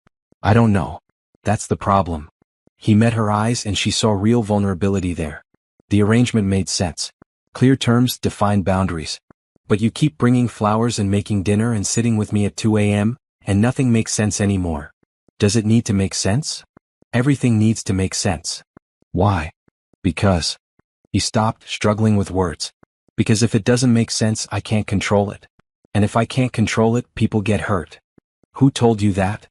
I don't know. That's the problem. He met her eyes and she saw real vulnerability there. The arrangement made sense. Clear terms, defined boundaries. But you keep bringing flowers and making dinner and sitting with me at 2 a.m., and nothing makes sense anymore. Does it need to make sense? Everything needs to make sense. Why? Because. He stopped, struggling with words. Because if it doesn't make sense, I can't control it. And if I can't control it, people get hurt. Who told you that?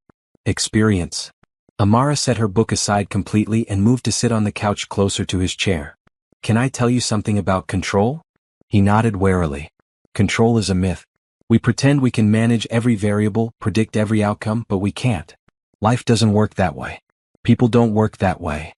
Experience. Amara set her book aside completely and moved to sit on the couch closer to his chair. Can I tell you something about control? He nodded warily. Control is a myth. We pretend we can manage every variable, predict every outcome, but we can't. Life doesn't work that way. People don't work that way.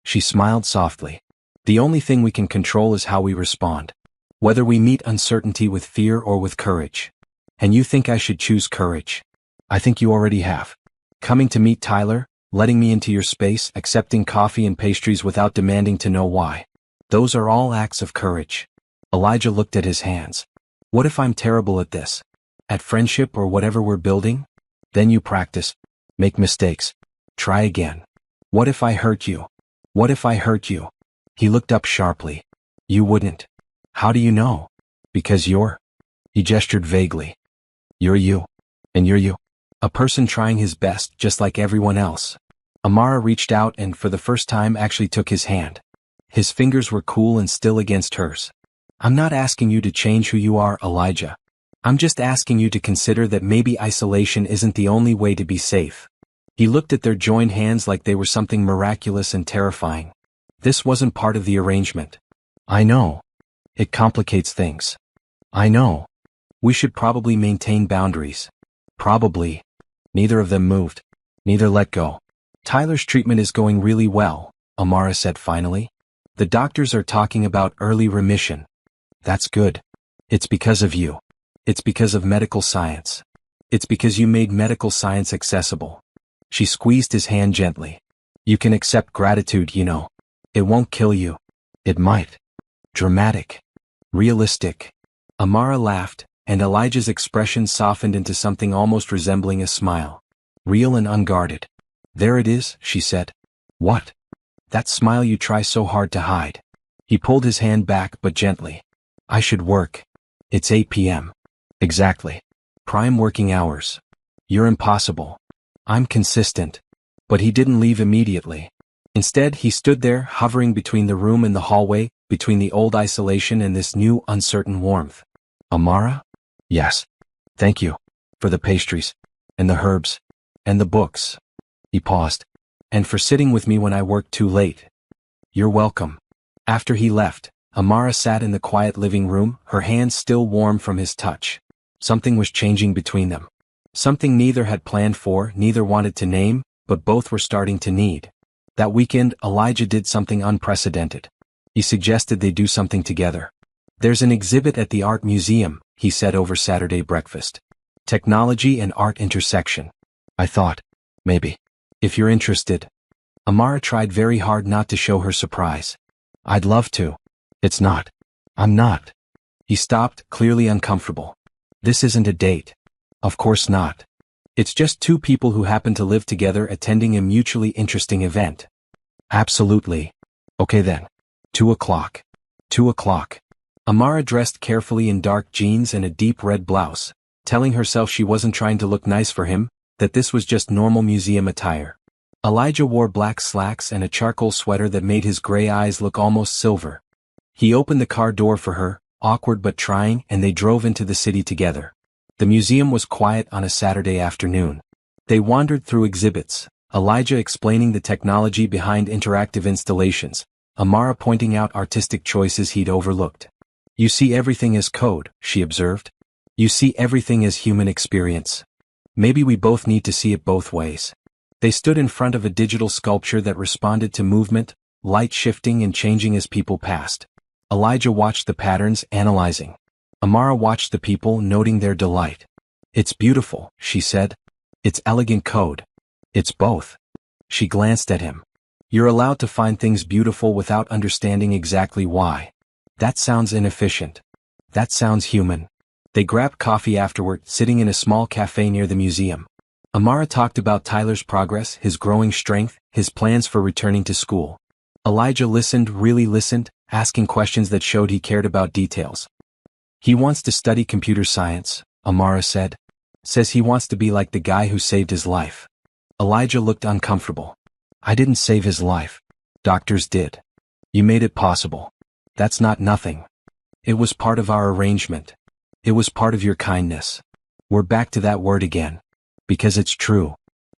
She smiled softly. The only thing we can control is how we respond. Whether we meet uncertainty with fear or with courage. And you think I should choose courage? I think you already have. Coming to meet Tyler, letting me into your space, accepting coffee and pastries without demanding to know why. Those are all acts of courage. Elijah looked at his hands. What if I'm terrible at this? At friendship or whatever we're building? Then you practice. Make mistakes. Try again. What if I hurt you? What if I hurt you? He looked up sharply. You wouldn't. How do you know? Because you're. He gestured vaguely. You're you. And you're you. A person trying his best just like everyone else. Amara reached out and for the first time actually took his hand. His fingers were cool and still against hers. I'm not asking you to change who you are, Elijah. I'm just asking you to consider that maybe isolation isn't the only way to be safe. He looked at their joined hands like they were something miraculous and terrifying. This wasn't part of the arrangement. I know. It complicates things. I know. We should probably maintain boundaries. Probably. Neither of them moved. Neither let go. Tyler's treatment is going really well, Amara said finally. The doctors are talking about early remission. That's good. It's because of you. It's because of medical science. It's because you made medical science accessible. She squeezed his hand gently. You can accept gratitude, you know. It won't kill you. It might. Dramatic. Realistic. Amara laughed, and Elijah's expression softened into something almost resembling a smile. Real and unguarded. There it is, she said. What? That smile you try so hard to hide. He pulled his hand back but gently. I should work. It's 8 p.m. Exactly. Prime working hours. You're impossible. I'm consistent. But he didn't leave immediately. Instead, he stood there, hovering between the room and the hallway, between the old isolation and this new, uncertain warmth. Amara? Yes. Thank you. For the pastries. And the herbs. And the books. He paused. And for sitting with me when I worked too late. You're welcome. After he left, Amara sat in the quiet living room, her hands still warm from his touch. Something was changing between them. Something neither had planned for, neither wanted to name, but both were starting to need. That weekend, Elijah did something unprecedented. He suggested they do something together. There's an exhibit at the art museum, he said over Saturday breakfast. Technology and art intersection. I thought, maybe. If you're interested. Amara tried very hard not to show her surprise. I'd love to. It's not. I'm not. He stopped, clearly uncomfortable. This isn't a date. Of course not. It's just two people who happen to live together attending a mutually interesting event. Absolutely. Okay then. 2:00. 2:00. Amara dressed carefully in dark jeans and a deep red blouse, telling herself she wasn't trying to look nice for him, that this was just normal museum attire. Elijah wore black slacks and a charcoal sweater that made his gray eyes look almost silver. He opened the car door for her, awkward but trying, and they drove into the city together. The museum was quiet on a Saturday afternoon. They wandered through exhibits, Elijah explaining the technology behind interactive installations, Amara pointing out artistic choices he'd overlooked. You see everything as code, she observed. You see everything as human experience. Maybe we both need to see it both ways. They stood in front of a digital sculpture that responded to movement, light shifting and changing as people passed. Elijah watched the patterns, analyzing. Amara watched the people, noting their delight. It's beautiful, she said. It's elegant code. It's both. She glanced at him. You're allowed to find things beautiful without understanding exactly why. That sounds inefficient. That sounds human. They grabbed coffee afterward, sitting in a small cafe near the museum. Amara talked about Tyler's progress, his growing strength, his plans for returning to school. Elijah listened, really listened, asking questions that showed he cared about details. He wants to study computer science, Amara said. Says he wants to be like the guy who saved his life. Elijah looked uncomfortable. I didn't save his life. Doctors did. You made it possible. That's not nothing. It was part of our arrangement. It was part of your kindness. We're back to that word again. Because it's true.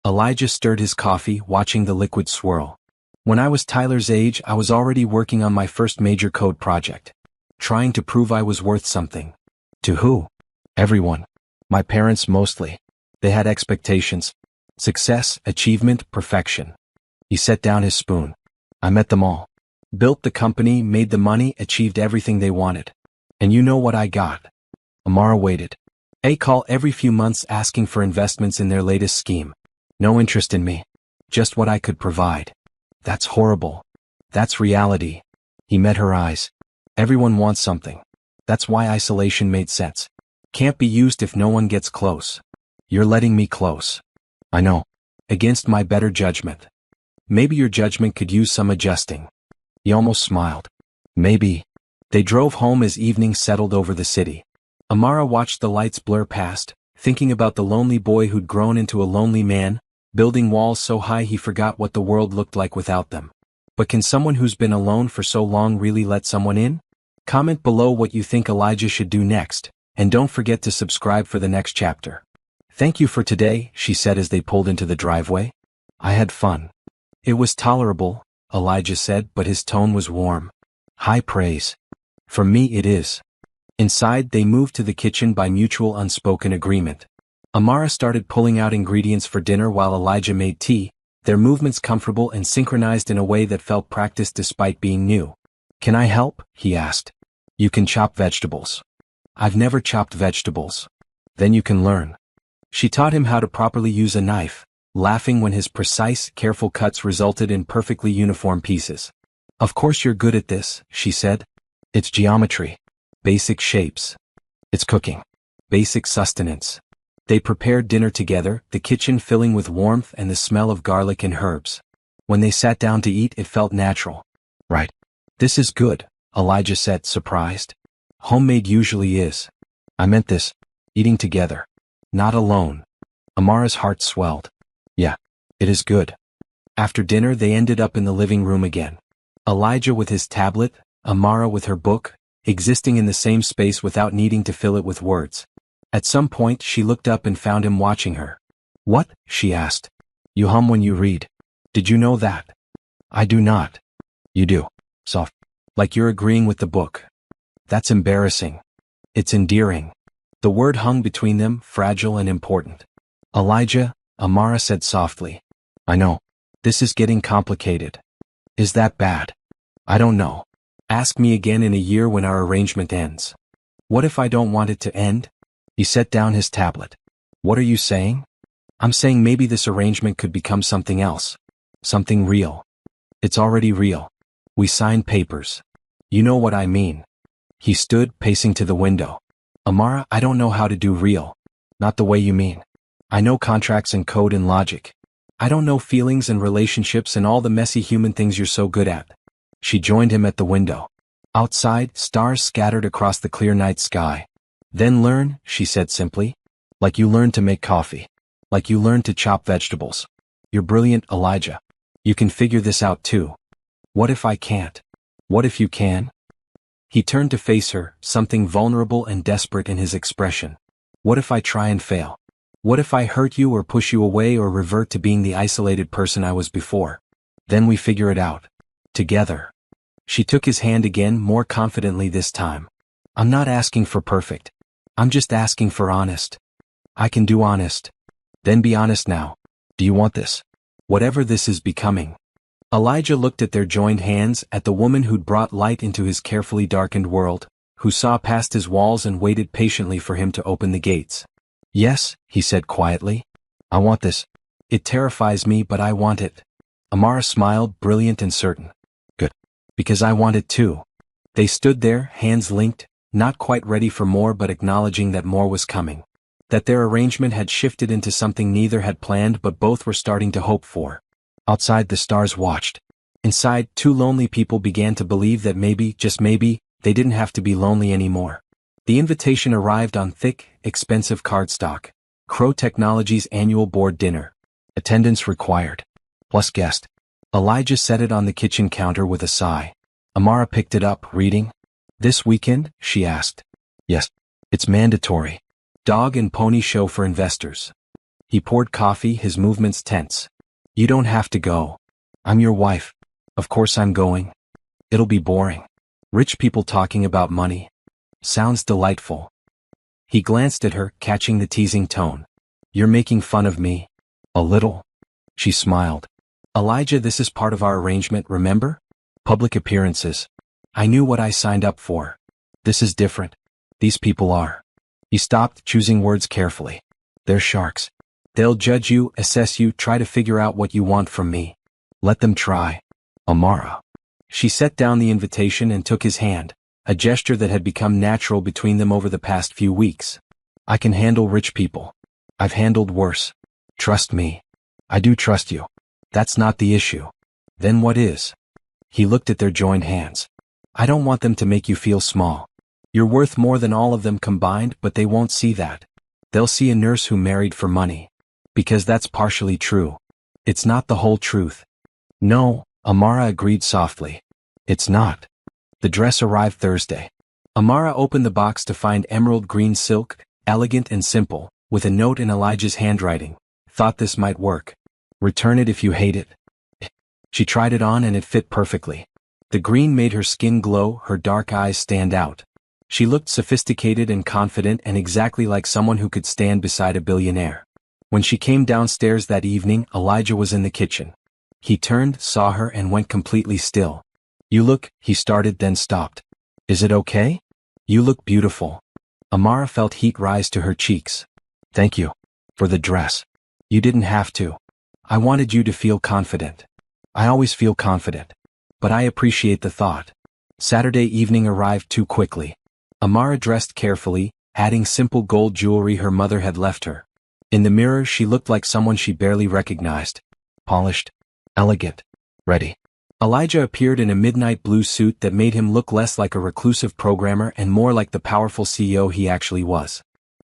Elijah stirred his coffee, watching the liquid swirl. When I was Tyler's age, I was already working on my first major code project. Trying to prove I was worth something. To who? Everyone. My parents mostly. They had expectations. Success, achievement, perfection. He set down his spoon. I met them all. Built the company, made the money, achieved everything they wanted. And you know what I got? Amara waited. A call every few months asking for investments in their latest scheme. No interest in me. Just what I could provide. That's horrible. That's reality. He met her eyes. Everyone wants something. That's why isolation made sense. Can't be used if no one gets close. You're letting me close. I know. Against my better judgment. Maybe your judgment could use some adjusting. He almost smiled. Maybe. They drove home as evening settled over the city. Amara watched the lights blur past, thinking about the lonely boy who'd grown into a lonely man, building walls so high he forgot what the world looked like without them. But can someone who's been alone for so long really let someone in? Comment below what you think Elijah should do next, and don't forget to subscribe for the next chapter. Thank you for today, she said as they pulled into the driveway. I had fun. It was tolerable, Elijah said, but his tone was warm. High praise. For me it is. Inside, they moved to the kitchen by mutual unspoken agreement. Amara started pulling out ingredients for dinner while Elijah made tea, their movements comfortable and synchronized in a way that felt practiced despite being new. Can I help? He asked. You can chop vegetables. I've never chopped vegetables. Then you can learn. She taught him how to properly use a knife, laughing when his precise, careful cuts resulted in perfectly uniform pieces. Of course you're good at this, she said. It's geometry. Basic shapes. It's cooking. Basic sustenance. They prepared dinner together, the kitchen filling with warmth and the smell of garlic and herbs. When they sat down to eat, it felt natural. Right. This is good, Elijah said, surprised. Homemade usually is. I meant this. Eating together. Not alone. Amara's heart swelled. Yeah, it is good. After dinner, they ended up in the living room again. Elijah with his tablet, Amara with her book, existing in the same space without needing to fill it with words. At some point, she looked up and found him watching her. What? She asked. You hum when you read. Did you know that? I do not. You do. Soft. Like you're agreeing with the book. That's embarrassing. It's endearing. The word hung between them, fragile and important. Elijah, Amara said softly. I know. This is getting complicated. Is that bad? I don't know. Ask me again in a year when our arrangement ends. What if I don't want it to end? He set down his tablet. What are you saying? I'm saying maybe this arrangement could become something else. Something real. It's already real. We signed papers. You know what I mean. He stood, pacing to the window. Amara, I don't know how to do real. Not the way you mean. I know contracts and code and logic. I don't know feelings and relationships and all the messy human things you're so good at. She joined him at the window. Outside, stars scattered across the clear night sky. Then learn, she said simply. Like you learned to make coffee. Like you learned to chop vegetables. You're brilliant, Elijah. You can figure this out too. What if I can't? What if you can? He turned to face her, something vulnerable and desperate in his expression. What if I try and fail? What if I hurt you or push you away or revert to being the isolated person I was before? Then we figure it out. Together. She took his hand again, more confidently this time. I'm not asking for perfect. I'm just asking for honest. I can do honest. Then be honest now. Do you want this? Whatever this is becoming. Elijah looked at their joined hands, at the woman who'd brought light into his carefully darkened world, who saw past his walls and waited patiently for him to open the gates. Yes, he said quietly. I want this. It terrifies me, but I want it. Amara smiled, brilliant and certain. Good. Because I want it too. They stood there, hands linked, not quite ready for more but acknowledging that more was coming. That their arrangement had shifted into something neither had planned but both were starting to hope for. Outside, the stars watched. Inside, two lonely people began to believe that maybe, just maybe, they didn't have to be lonely anymore. The invitation arrived on thick, expensive cardstock. Crow Technologies annual board dinner. Attendance required. Plus guest. Elijah set it on the kitchen counter with a sigh. Amara picked it up, reading. This weekend? She asked. Yes. It's mandatory. Dog and pony show for investors. He poured coffee, his movements tense. You don't have to go. I'm your wife. Of course I'm going. It'll be boring. Rich people talking about money. Sounds delightful. He glanced at her, catching the teasing tone. You're making fun of me. A little. She smiled. Elijah, this is part of our arrangement, remember? Public appearances. I knew what I signed up for. This is different. These people are. He stopped, choosing words carefully. They're sharks. They'll judge you, assess you, try to figure out what you want from me. Let them try. Amara. She set down the invitation and took his hand, a gesture that had become natural between them over the past few weeks. I can handle rich people. I've handled worse. Trust me. I do trust you. That's not the issue. Then what is? He looked at their joined hands. I don't want them to make you feel small. You're worth more than all of them combined, but they won't see that. They'll see a nurse who married for money. Because that's partially true. It's not the whole truth. No, Amara agreed softly. It's not. The dress arrived Thursday. Amara opened the box to find emerald green silk, elegant and simple, with a note in Elijah's handwriting. Thought this might work. Return it if you hate it. She tried it on and it fit perfectly. The green made her skin glow, her dark eyes stand out. She looked sophisticated and confident and exactly like someone who could stand beside a billionaire. When she came downstairs that evening, Elijah was in the kitchen. He turned, saw her and went completely still. You look, he started then stopped. Is it okay? You look beautiful. Amara felt heat rise to her cheeks. Thank you. For the dress. You didn't have to. I wanted you to feel confident. I always feel confident. But I appreciate the thought. Saturday evening arrived too quickly. Amara dressed carefully, adding simple gold jewelry her mother had left her. In the mirror she looked like someone she barely recognized. Polished, elegant, ready. Elijah appeared in a midnight blue suit that made him look less like a reclusive programmer and more like the powerful CEO he actually was.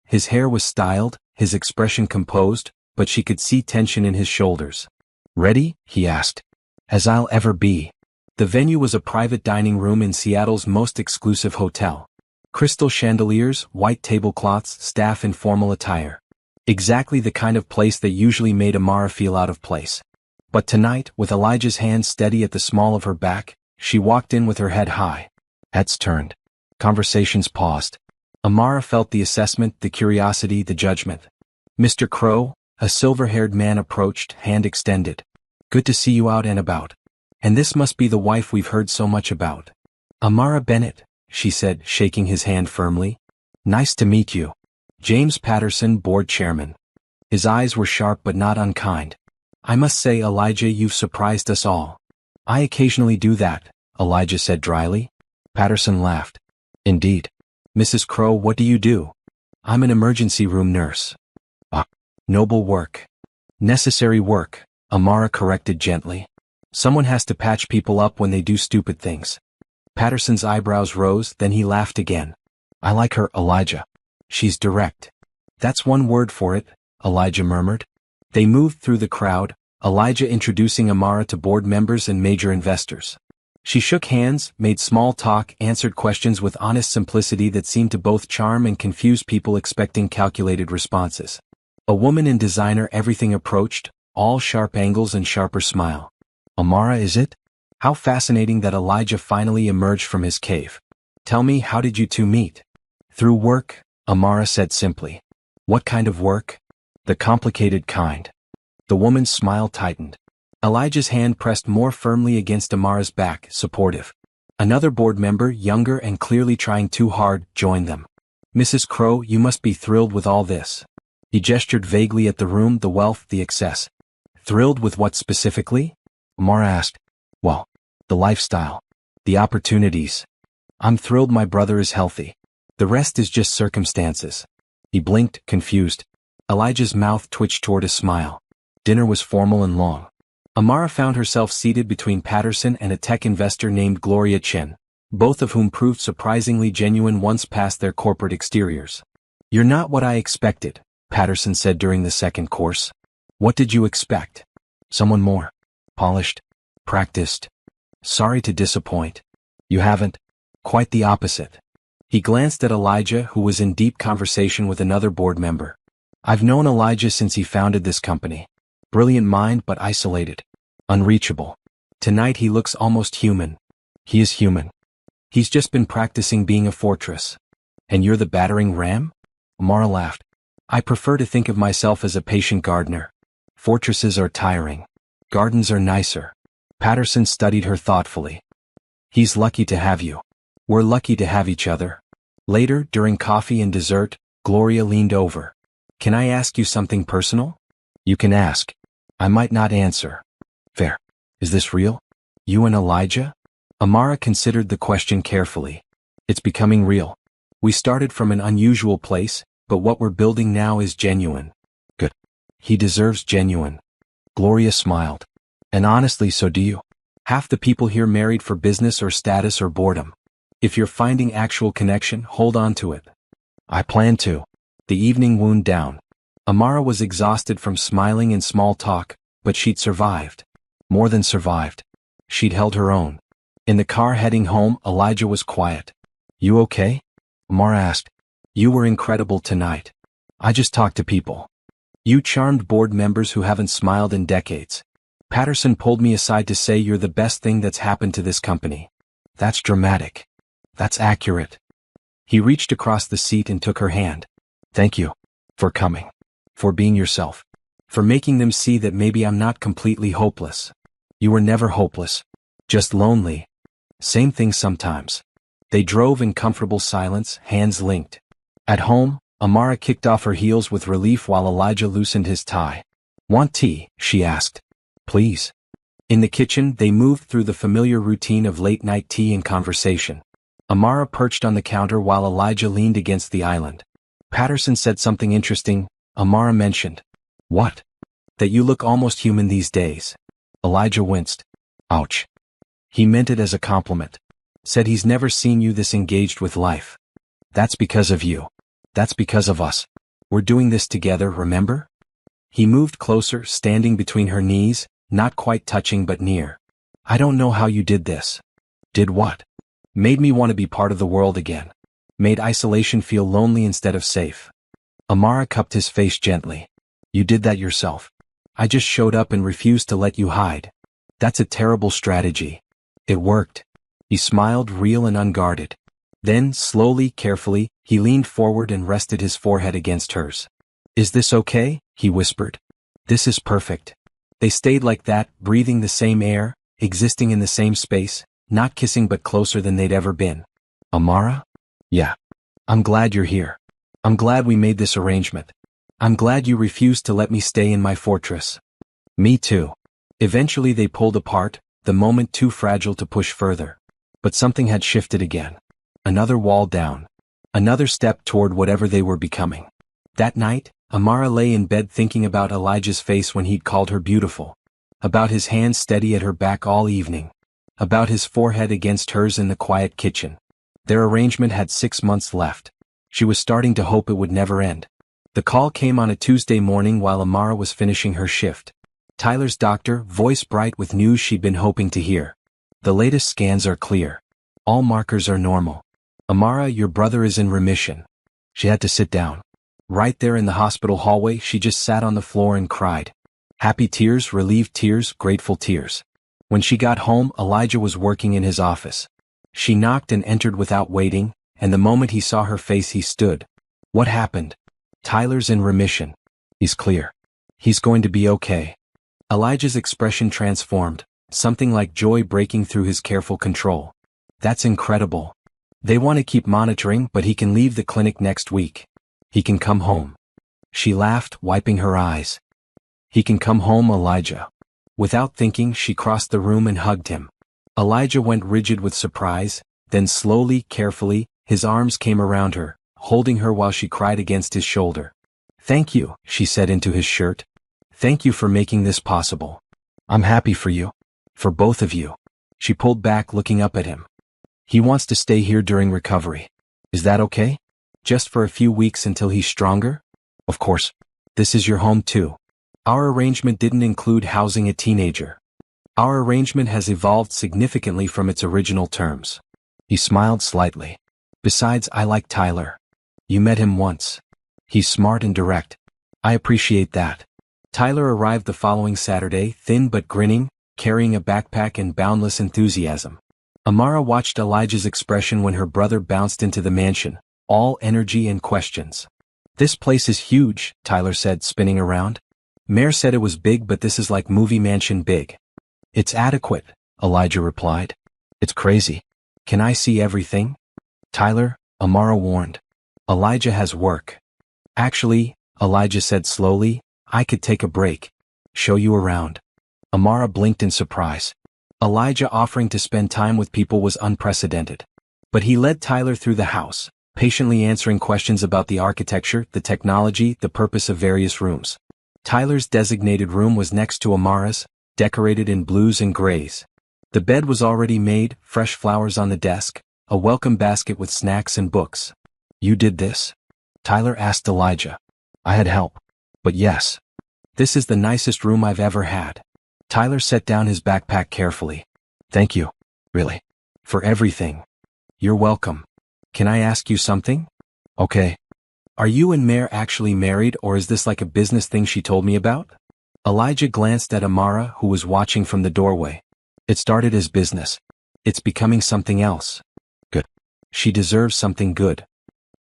His hair was styled, his expression composed, but she could see tension in his shoulders. Ready? He asked. As I'll ever be. The venue was a private dining room in Seattle's most exclusive hotel. Crystal chandeliers, white tablecloths, staff in formal attire. Exactly the kind of place that usually made Amara feel out of place. But tonight, with Elijah's hand steady at the small of her back, she walked in with her head high. Heads turned. Conversations paused. Amara felt the assessment, the curiosity, the judgment. Mr. Crow, a silver-haired man approached, hand extended. Good to see you out and about. And this must be the wife we've heard so much about. Amara Bennett, she said, shaking his hand firmly. Nice to meet you. James Patterson, board chairman. His eyes were sharp but not unkind. I must say, Elijah, you've surprised us all. I occasionally do that, Elijah said dryly. Patterson laughed. Indeed. Mrs. Crow, what do you do? I'm an emergency room nurse. Ah, noble work. Necessary work, Amara corrected gently. Someone has to patch people up when they do stupid things. Patterson's eyebrows rose, then he laughed again. I like her, Elijah. She's direct. That's one word for it, Elijah murmured. They moved through the crowd, Elijah introducing Amara to board members and major investors. She shook hands, made small talk, answered questions with honest simplicity that seemed to both charm and confuse people expecting calculated responses. A woman in designer everything approached, all sharp angles and sharper smile. Amara, is it? How fascinating that Elijah finally emerged from his cave. Tell me, how did you two meet? Through work, Amara said simply. What kind of work? The complicated kind. The woman's smile tightened. Elijah's hand pressed more firmly against Amara's back, supportive. Another board member, younger and clearly trying too hard, joined them. Mrs. Crow, you must be thrilled with all this. He gestured vaguely at the room, the wealth, the excess. Thrilled with what specifically? Amara asked. Well, the lifestyle. The opportunities. I'm thrilled my brother is healthy. The rest is just circumstances. He blinked, confused. Elijah's mouth twitched toward a smile. Dinner was formal and long. Amara found herself seated between Patterson and a tech investor named Gloria Chen, both of whom proved surprisingly genuine once past their corporate exteriors. You're not what I expected, Patterson said during the second course. What did you expect? Someone more polished, practiced. Sorry to disappoint. You haven't. Quite the opposite. He glanced at Elijah, who was in deep conversation with another board member. I've known Elijah since he founded this company. Brilliant mind but isolated. Unreachable. Tonight he looks almost human. He is human. He's just been practicing being a fortress. And you're the battering ram? Amara laughed. I prefer to think of myself as a patient gardener. Fortresses are tiring. Gardens are nicer. Patterson studied her thoughtfully. He's lucky to have you. We're lucky to have each other. Later, during coffee and dessert, Gloria leaned over. Can I ask you something personal? You can ask. I might not answer. Fair. Is this real? You and Elijah? Amara considered the question carefully. It's becoming real. We started from an unusual place, but what we're building now is genuine. Good. He deserves genuine. Gloria smiled. And honestly, so do you. Half the people here married for business or status or boredom. If you're finding actual connection, hold on to it. I plan to. The evening wound down. Amara was exhausted from smiling and small talk, but she'd survived. More than survived. She'd held her own. In the car heading home, Elijah was quiet. "You okay?" Amara asked. "You were incredible tonight. I just talked to people. You charmed board members who haven't smiled in decades. Patterson pulled me aside to say you're the best thing that's happened to this company." "That's dramatic. That's accurate." He reached across the seat and took her hand. "Thank you. For coming. For being yourself. For making them see that maybe I'm not completely hopeless. You were never hopeless. Just lonely. Same thing sometimes." They drove in comfortable silence, hands linked. At home, Amara kicked off her heels with relief while Elijah loosened his tie. "Want tea?" she asked. "Please." In the kitchen, they moved through the familiar routine of late-night tea and conversation. Amara perched on the counter while Elijah leaned against the island. "Patterson said something interesting," Amara mentioned. "What?" "That you look almost human these days." Elijah winced. "Ouch." "He meant it as a compliment. Said he's never seen you this engaged with life." "That's because of you. That's because of us. We're doing this together, remember?" He moved closer, standing between her knees, not quite touching but near. "I don't know how you did this." "Did what?" "Made me want to be part of the world again. Made isolation feel lonely instead of safe." Amara cupped his face gently. "You did that yourself. I just showed up and refused to let you hide. That's a terrible strategy." "It worked." He smiled, real and unguarded. Then, slowly, carefully, he leaned forward and rested his forehead against hers. "Is this okay?" he whispered. "This is perfect." They stayed like that, breathing the same air, existing in the same space, not kissing but closer than they'd ever been. "Amara?" "Yeah. I'm glad you're here. I'm glad we made this arrangement. I'm glad you refused to let me stay in my fortress." "Me too." Eventually they pulled apart, the moment too fragile to push further. But something had shifted again. Another wall down. Another step toward whatever they were becoming. That night, Amara lay in bed thinking about Elijah's face when he'd called her beautiful. About his hands steady at her back all evening. About his forehead against hers in the quiet kitchen. Their arrangement had 6 months left. She was starting to hope it would never end. The call came on a Tuesday morning while Amara was finishing her shift. Tyler's doctor, voice bright with news she'd been hoping to hear. "The latest scans are clear. All markers are normal. Amara, your brother is in remission." She had to sit down. Right there in the hospital hallway, she just sat on the floor and cried. Happy tears, relieved tears, grateful tears. When she got home, Elijah was working in his office. She knocked and entered without waiting, and the moment he saw her face he stood. "What happened?" "Tyler's in remission. He's clear. He's going to be okay." Elijah's expression transformed, something like joy breaking through his careful control. "That's incredible. They want to keep monitoring, but he can leave the clinic next week. He can come home." She laughed, wiping her eyes. "He can come home, Elijah." Without thinking, she crossed the room and hugged him. Elijah went rigid with surprise, then slowly, carefully, his arms came around her, holding her while she cried against his shoulder. "Thank you," she said into his shirt. "Thank you for making this possible. I'm happy for you. For both of you." She pulled back, looking up at him. "He wants to stay here during recovery. Is that okay? Just for a few weeks until he's stronger?" "Of course. This is your home too. Our arrangement didn't include housing a teenager. Our arrangement has evolved significantly from its original terms." He smiled slightly. "Besides, I like Tyler. You met him once. He's smart and direct. I appreciate that." Tyler arrived the following Saturday, thin but grinning, carrying a backpack and boundless enthusiasm. Amara watched Elijah's expression when her brother bounced into the mansion, all energy and questions. "This place is huge," Tyler said, spinning around. "Mayor said it was big, but this is like movie mansion big." "It's adequate," Elijah replied. "It's crazy. Can I see everything?" "Tyler," Amara warned. "Elijah has work." "Actually," Elijah said slowly, "I could take a break. Show you around." Amara blinked in surprise. Elijah offering to spend time with people was unprecedented. But he led Tyler through the house, patiently answering questions about the architecture, the technology, the purpose of various rooms. Tyler's designated room was next to Amara's, decorated in blues and grays. The bed was already made, fresh flowers on the desk, a welcome basket with snacks and books. "You did this?" Tyler asked Elijah. I had help. But yes. This is the nicest room I've ever had. Tyler set down his backpack carefully. Thank you. Really. For everything. You're welcome. Can I ask you something? Okay. Are you and Mare actually married, or is this like a business thing she told me about? Elijah glanced at Amara, who was watching from the doorway. It started as business. It's becoming something else. Good. She deserves something good.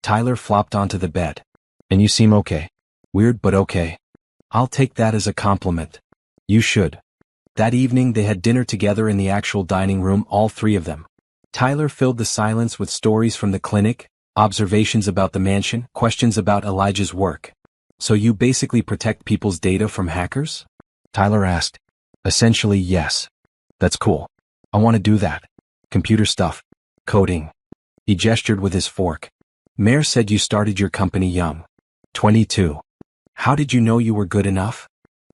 Tyler flopped onto the bed. And you seem okay. Weird, but okay. I'll take that as a compliment. You should. That evening they had dinner together in the actual dining room, all three of them. Tyler filled the silence with stories from the clinic, observations about the mansion, questions about Elijah's work. So you basically protect people's data from hackers? Tyler asked. Essentially, yes. That's cool. I want to do that. Computer stuff. Coding. He gestured with his fork. Mare said you started your company young. 22. How did you know you were good enough?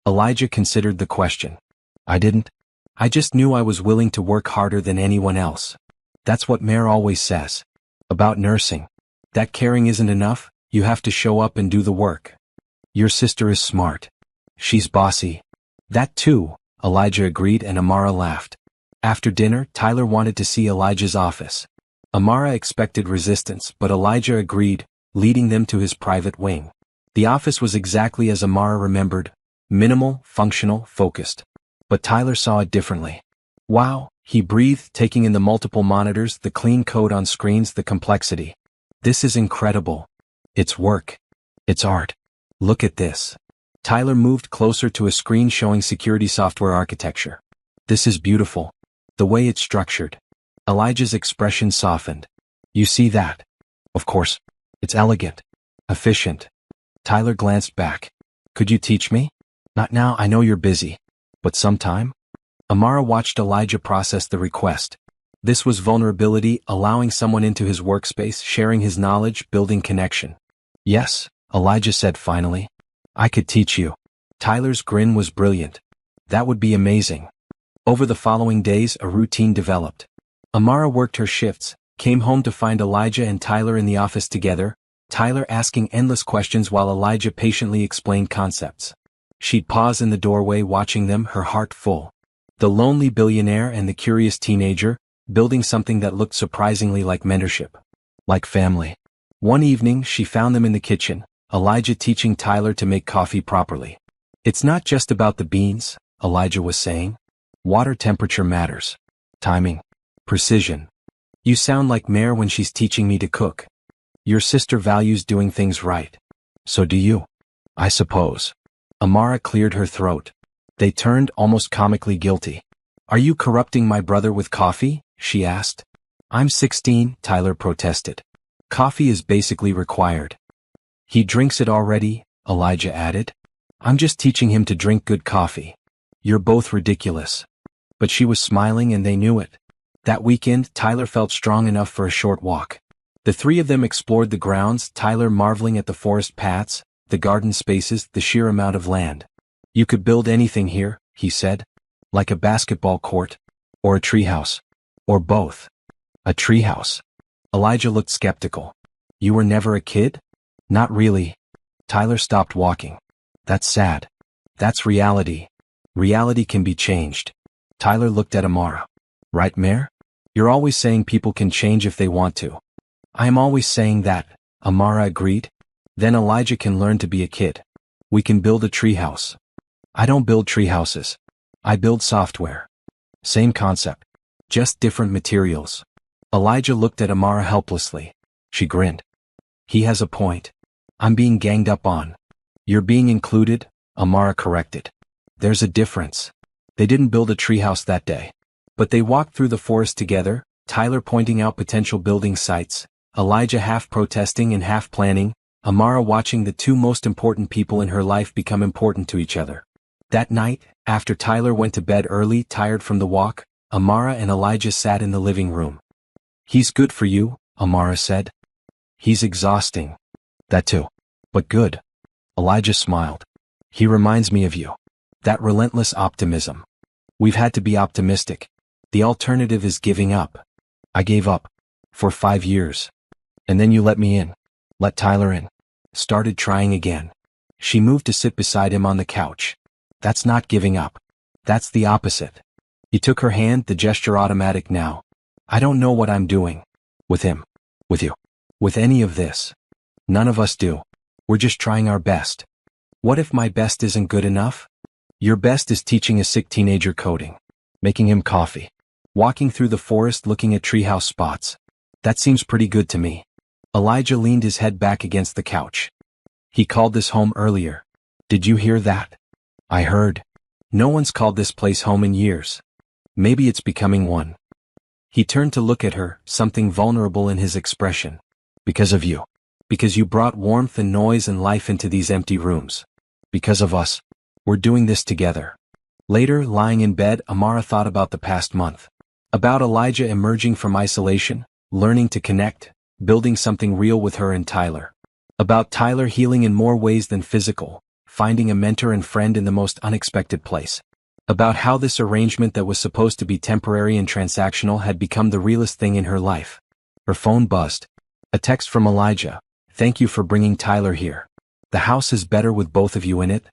Elijah considered the question. I didn't. I just knew I was willing to work harder than anyone else. That's what Mare always says. About nursing. That caring isn't enough, you have to show up and do the work. Your sister is smart. She's bossy. That too, Elijah agreed, and Amara laughed. After dinner, Tyler wanted to see Elijah's office. Amara expected resistance, but Elijah agreed, leading them to his private wing. The office was exactly as Amara remembered, minimal, functional, focused. But Tyler saw it differently. Wow, he breathed, taking in the multiple monitors, the clean code on screens, the complexity. This is incredible. It's work. It's art. Look at this. Tyler moved closer to a screen showing security software architecture. This is beautiful. The way it's structured. Elijah's expression softened. You see that? Of course. It's elegant. Efficient. Tyler glanced back. Could you teach me? Not now, I know you're busy. But sometime? Amara watched Elijah process the request. This was vulnerability, allowing someone into his workspace, sharing his knowledge, building connection. Yes, Elijah said finally. I could teach you. Tyler's grin was brilliant. That would be amazing. Over the following days, a routine developed. Amara worked her shifts, came home to find Elijah and Tyler in the office together, Tyler asking endless questions while Elijah patiently explained concepts. She'd pause in the doorway watching them, her heart full. The lonely billionaire and the curious teenager, building something that looked surprisingly like mentorship. Like family. One evening, she found them in the kitchen, Elijah teaching Tyler to make coffee properly. It's not just about the beans, Elijah was saying. Water temperature matters. Timing. Precision. You sound like Mare when she's teaching me to cook. Your sister values doing things right. So do you. I suppose. Amara cleared her throat. They turned almost comically guilty. Are you corrupting my brother with coffee? She asked. I'm 16, Tyler protested. Coffee is basically required. He drinks it already, Elijah added. I'm just teaching him to drink good coffee. You're both ridiculous. But she was smiling and they knew it. That weekend, Tyler felt strong enough for a short walk. The three of them explored the grounds, Tyler marveling at the forest paths, the garden spaces, the sheer amount of land. You could build anything here, he said. Like a basketball court. Or a treehouse. Or both. A treehouse. Elijah looked skeptical. You were never a kid? Not really. Tyler stopped walking. That's sad. That's reality. Reality can be changed. Tyler looked at Amara. Right, Mare? You're always saying people can change if they want to. I am always saying that, Amara agreed. Then Elijah can learn to be a kid. We can build a treehouse. I don't build treehouses. I build software. Same concept. Just different materials. Elijah looked at Amara helplessly. She grinned. He has a point. I'm being ganged up on. You're being included, Amara corrected. There's a difference. They didn't build a treehouse that day. But they walked through the forest together, Tyler pointing out potential building sites, Elijah half protesting and half planning, Amara watching the two most important people in her life become important to each other. That night, after Tyler went to bed early, tired from the walk, Amara and Elijah sat in the living room. He's good for you, Amara said. He's exhausting. That too. But good. Elijah smiled. He reminds me of you. That relentless optimism. We've had to be optimistic. The alternative is giving up. I gave up. For 5 years. And then you let me in. Let Tyler in. started trying again. She moved to sit beside him on the couch. That's not giving up. That's the opposite. He took her hand, the gesture automatic now. I don't know what I'm doing. With him. With you. With any of this. None of us do. We're just trying our best. What if my best isn't good enough? Your best is teaching a sick teenager coding. Making him coffee. Walking through the forest looking at treehouse spots. That seems pretty good to me. Elijah leaned his head back against the couch. He called this home earlier. Did you hear that? I heard. No one's called this place home in years. Maybe it's becoming one. He turned to look at her, something vulnerable in his expression. Because of you. Because you brought warmth and noise and life into these empty rooms. Because of us. We're doing this together. Later, lying in bed, Amara thought about the past month. About Elijah emerging from isolation, learning to connect, building something real with her and Tyler. About Tyler healing in more ways than physical, finding a mentor and friend in the most unexpected place. About how this arrangement that was supposed to be temporary and transactional had become the realest thing in her life. Her phone buzzed. A text from Elijah. Thank you for bringing Tyler here. The house is better with both of you in it.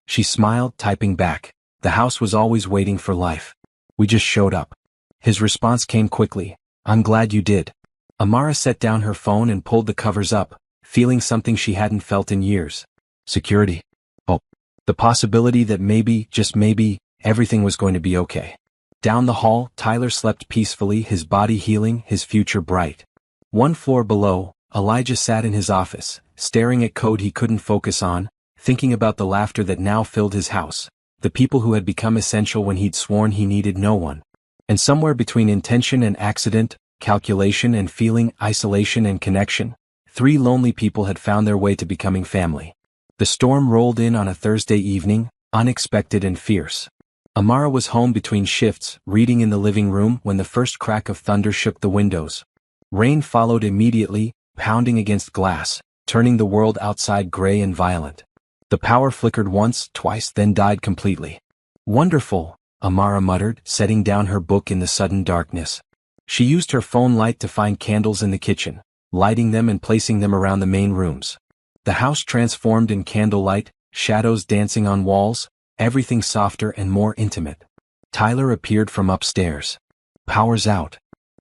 She smiled, typing back. The house was always waiting for life. We just showed up. His response came quickly. I'm glad you did. Amara set down her phone and pulled the covers up, feeling something she hadn't felt in years. Security. Oh. The possibility that maybe, just maybe, everything was going to be okay. Down the hall, Tyler slept peacefully, his body healing, his future bright. One floor below, Elijah sat in his office, staring at code he couldn't focus on, thinking about the laughter that now filled his house, the people who had become essential when he'd sworn he needed no one. And somewhere between intention and accident, calculation and feeling, isolation and connection, 3 lonely people had found their way to becoming family. The storm rolled in on a Thursday evening, unexpected and fierce. Amara was home between shifts, reading in the living room when the first crack of thunder shook the windows. Rain followed immediately, pounding against glass, turning the world outside gray and violent. The power flickered once, twice, then died completely. Wonderful, Amara muttered, setting down her book in the sudden darkness. She used her phone light to find candles in the kitchen, lighting them and placing them around the main rooms. The house transformed in candlelight, shadows dancing on walls, everything softer and more intimate. Tyler appeared from upstairs. Power's out.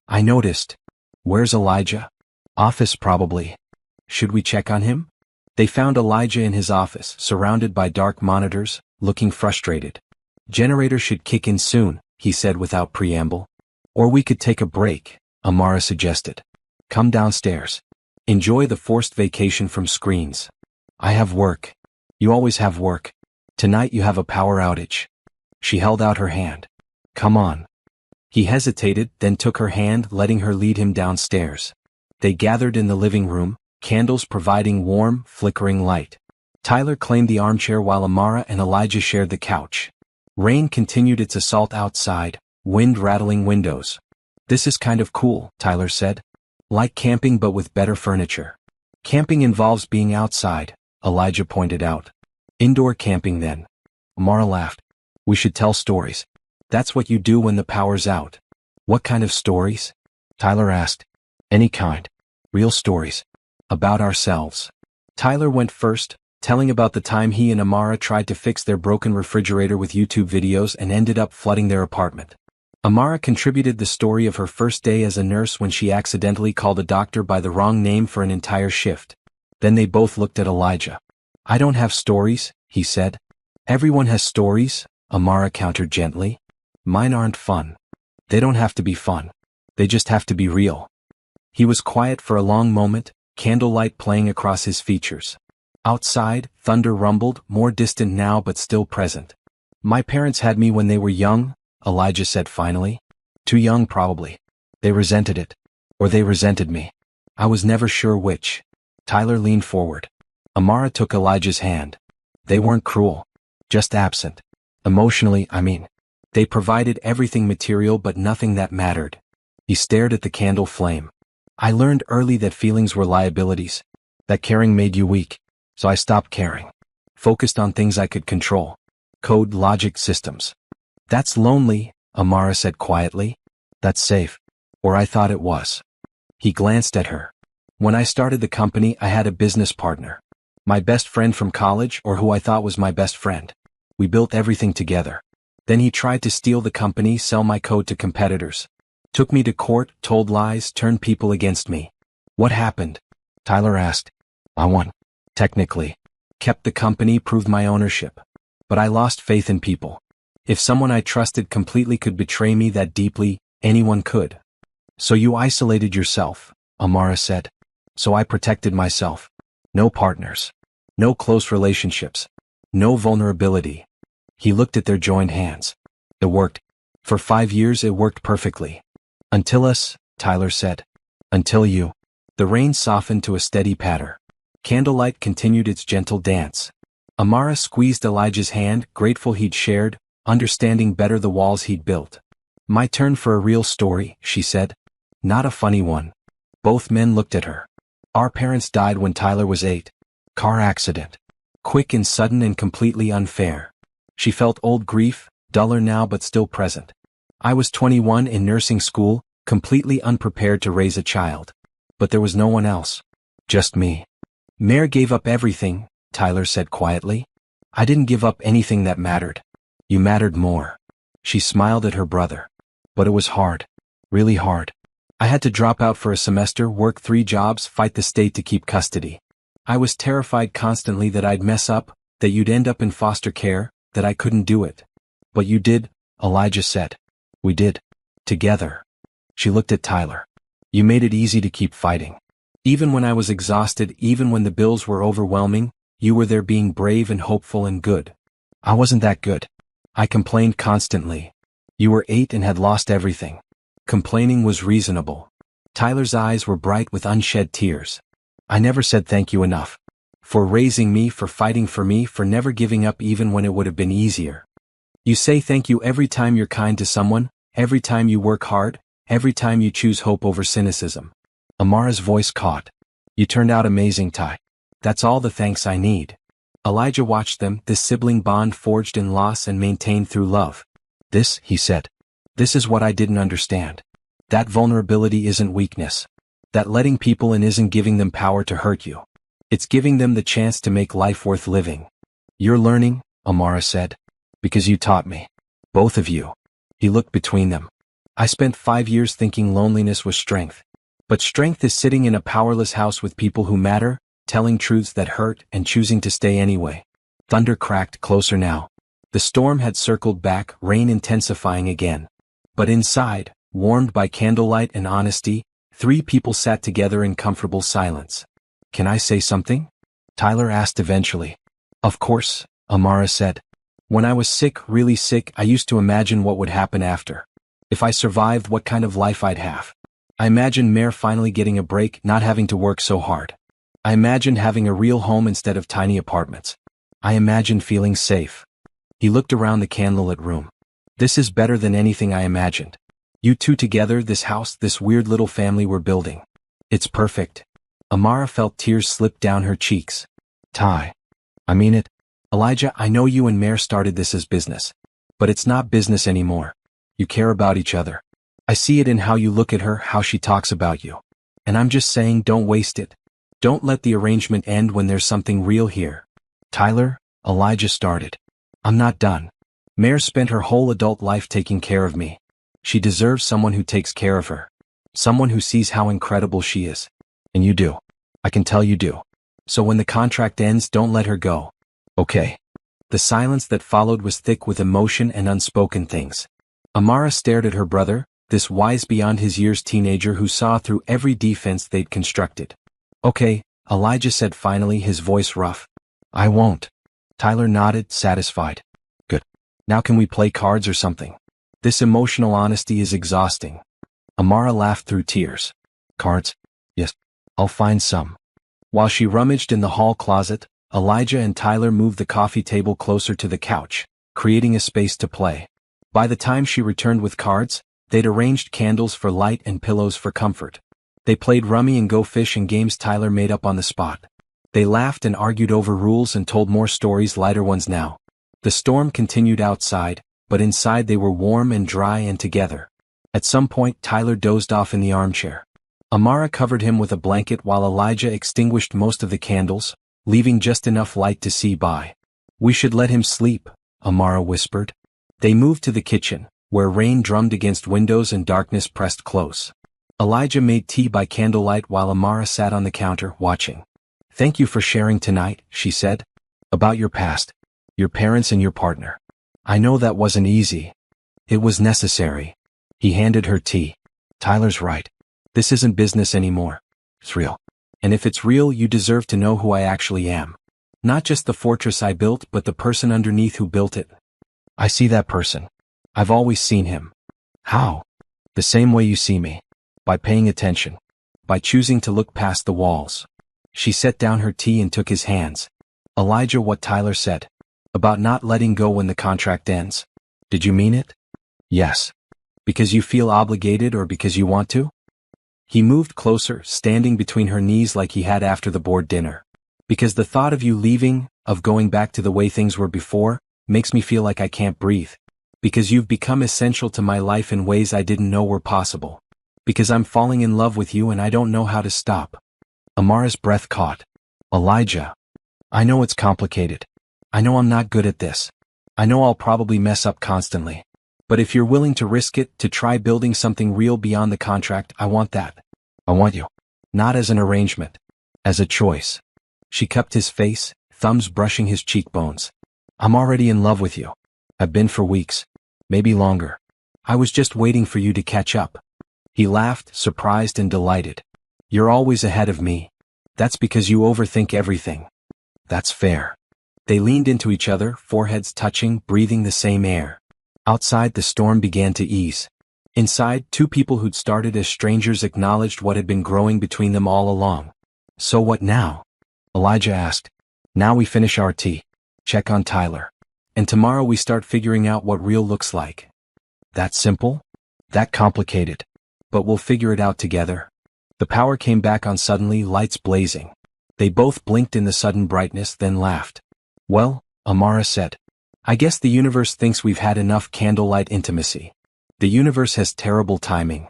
I noticed. Where's Elijah? Office probably. Should we check on him? They found Elijah in his office, surrounded by dark monitors, looking frustrated. Generator should kick in soon, he said without preamble. Or we could take a break, Amara suggested. Come downstairs. Enjoy the forced vacation from screens. I have work. You always have work. Tonight you have a power outage. She held out her hand. Come on. He hesitated, then took her hand, letting her lead him downstairs. They gathered in the living room, candles providing warm, flickering light. Tyler claimed the armchair while Amara and Elijah shared the couch. Rain continued its assault outside, wind rattling windows. This is kind of cool, Tyler said. Like camping but with better furniture. Camping involves being outside, Elijah pointed out. Indoor camping then. Amara laughed. We should tell stories. That's what you do when the power's out. What kind of stories? Tyler asked. Any kind. Real stories. About ourselves. Tyler went first, telling about the time he and Amara tried to fix their broken refrigerator with YouTube videos and ended up flooding their apartment. Amara contributed the story of her first day as a nurse when she accidentally called a doctor by the wrong name for an entire shift. Then they both looked at Elijah. I don't have stories, he said. Everyone has stories, Amara countered gently. Mine aren't fun. They don't have to be fun. They just have to be real. He was quiet for a long moment, candlelight playing across his features. Outside, thunder rumbled, more distant now but still present. My parents had me when they were young, Elijah said finally. Too young probably. They resented it. Or they resented me. I was never sure which. Tyler leaned forward. Amara took Elijah's hand. They weren't cruel. Just absent. Emotionally, I mean. They provided everything material but nothing that mattered. He stared at the candle flame. I learned early that feelings were liabilities. That caring made you weak. So I stopped caring. Focused on things I could control. Code, logic, systems. That's lonely, Amara said quietly. That's safe. Or I thought it was. He glanced at her. When I started the company, I had a business partner. My best friend from college, or who I thought was my best friend. We built everything together. Then he tried to steal the company, sell my code to competitors. Took me to court, told lies, turned people against me. What happened? Tyler asked. I won. Technically. Kept the company, proved my ownership. But I lost faith in people. If someone I trusted completely could betray me that deeply, anyone could. So you isolated yourself, Amara said. So I protected myself. No partners. No close relationships. No vulnerability. He looked at their joined hands. It worked. For 5 years it worked perfectly. Until us, Tyler said. Until you. The rain softened to a steady patter. Candlelight continued its gentle dance. Amara squeezed Elijah's hand, grateful he'd shared, understanding better the walls he'd built. My turn for a real story, she said. Not a funny one. Both men looked at her. Our parents died when Tyler was 8. Car accident. Quick and sudden and completely unfair. She felt old grief, duller now but still present. I was 21 in nursing school, completely unprepared to raise a child. But there was no one else. Just me. Mare gave up everything, Tyler said quietly. I didn't give up anything that mattered. You mattered more. She smiled at her brother. But it was hard. Really hard. I had to drop out for a semester, work 3 jobs, fight the state to keep custody. I was terrified constantly that I'd mess up, that you'd end up in foster care, that I couldn't do it. But you did, Elijah said. We did. Together. She looked at Tyler. You made it easy to keep fighting. Even when I was exhausted, even when the bills were overwhelming, you were there being brave and hopeful and good. I wasn't that good. I complained constantly. You were 8 and had lost everything. Complaining was reasonable. Tyler's eyes were bright with unshed tears. I never said thank you enough. For raising me, for fighting for me, for never giving up even when it would have been easier. You say thank you every time you're kind to someone, every time you work hard, every time you choose hope over cynicism. Amara's voice caught. You turned out amazing, Ty. That's all the thanks I need. Elijah watched them, this sibling bond forged in loss and maintained through love. This, he said. This is what I didn't understand. That vulnerability isn't weakness. That letting people in isn't giving them power to hurt you. It's giving them the chance to make life worth living. You're learning, Amara said. Because you taught me. Both of you. He looked between them. I spent 5 years thinking loneliness was strength. But strength is sitting in a powerless house with people who matter, telling truths that hurt and choosing to stay anyway. Thunder cracked closer now. The storm had circled back, rain intensifying again. But inside, warmed by candlelight and honesty, 3 people sat together in comfortable silence. Can I say something? Tyler asked eventually. Of course, Amara said. When I was sick, really sick, I used to imagine what would happen after. If I survived, what kind of life I'd have. I imagined Mare finally getting a break, not having to work so hard. I imagined having a real home instead of tiny apartments. I imagined feeling safe. He looked around the candlelit room. This is better than anything I imagined. You two together, this house, this weird little family we're building. It's perfect. Amara felt tears slip down her cheeks. Ty. I mean it. Elijah, I know you and Mare started this as business. But it's not business anymore. You care about each other. I see it in how you look at her, how she talks about you. And I'm just saying, don't waste it. Don't let the arrangement end when there's something real here. Tyler, Elijah started. I'm not done. Mare spent her whole adult life taking care of me. She deserves someone who takes care of her. Someone who sees how incredible she is. And you do. I can tell you do. So when the contract ends, don't let her go. Okay. The silence that followed was thick with emotion and unspoken things. Amara stared at her brother, this wise beyond his years teenager who saw through every defense they'd constructed. Okay, Elijah said finally, his voice rough. I won't. Tyler nodded, satisfied. Good. Now can we play cards or something? This emotional honesty is exhausting. Amara laughed through tears. Cards? Yes. I'll find some. While she rummaged in the hall closet, Elijah and Tyler moved the coffee table closer to the couch, creating a space to play. By the time she returned with cards, they'd arranged candles for light and pillows for comfort. They played rummy and go fishing games Tyler made up on the spot. They laughed and argued over rules and told more stories, lighter ones now. The storm continued outside, but inside they were warm and dry and together. At some point Tyler dozed off in the armchair. Amara covered him with a blanket while Elijah extinguished most of the candles, leaving just enough light to see by. "We should let him sleep," Amara whispered. They moved to the kitchen, where rain drummed against windows and darkness pressed close. Elijah made tea by candlelight while Amara sat on the counter, watching. "Thank you for sharing tonight," she said. "About your past, your parents and your partner. I know that wasn't easy. It was necessary." He handed her tea. "Tyler's right. This isn't business anymore. It's real. And if it's real, you deserve to know who I actually am. Not just the fortress I built, but the person underneath who built it. I see that person. I've always seen him." "How?" "The same way you see me. By paying attention. By choosing to look past the walls." She set down her tea and took his hands. "Elijah, what Tyler said. About not letting go when the contract ends. Did you mean it?" "Yes." "Because you feel obligated or because you want to?" He moved closer, standing between her knees like he had after the board dinner. "Because the thought of you leaving, of going back to the way things were before, makes me feel like I can't breathe. Because you've become essential to my life in ways I didn't know were possible. Because I'm falling in love with you and I don't know how to stop." Amara's breath caught. "Elijah. I know it's complicated. I know I'm not good at this. I know I'll probably mess up constantly. But if you're willing to risk it, to try building something real beyond the contract, I want that. I want you. Not as an arrangement. As a choice." She cupped his face, thumbs brushing his cheekbones. "I'm already in love with you. I've been for weeks. Maybe longer. I was just waiting for you to catch up." He laughed, surprised and delighted. "You're always ahead of me. That's because you overthink everything." "That's fair." They leaned into each other, foreheads touching, breathing the same air. Outside, the storm began to ease. Inside, two people who'd started as strangers acknowledged what had been growing between them all along. "So what now?" Elijah asked. "Now we finish our tea. Check on Tyler. And tomorrow we start figuring out what real looks like." "That simple? That complicated? But we'll figure it out together." The power came back on suddenly, lights blazing. They both blinked in the sudden brightness, then laughed. "Well," Amara said, "I guess the universe thinks we've had enough candlelight intimacy. The universe has terrible timing."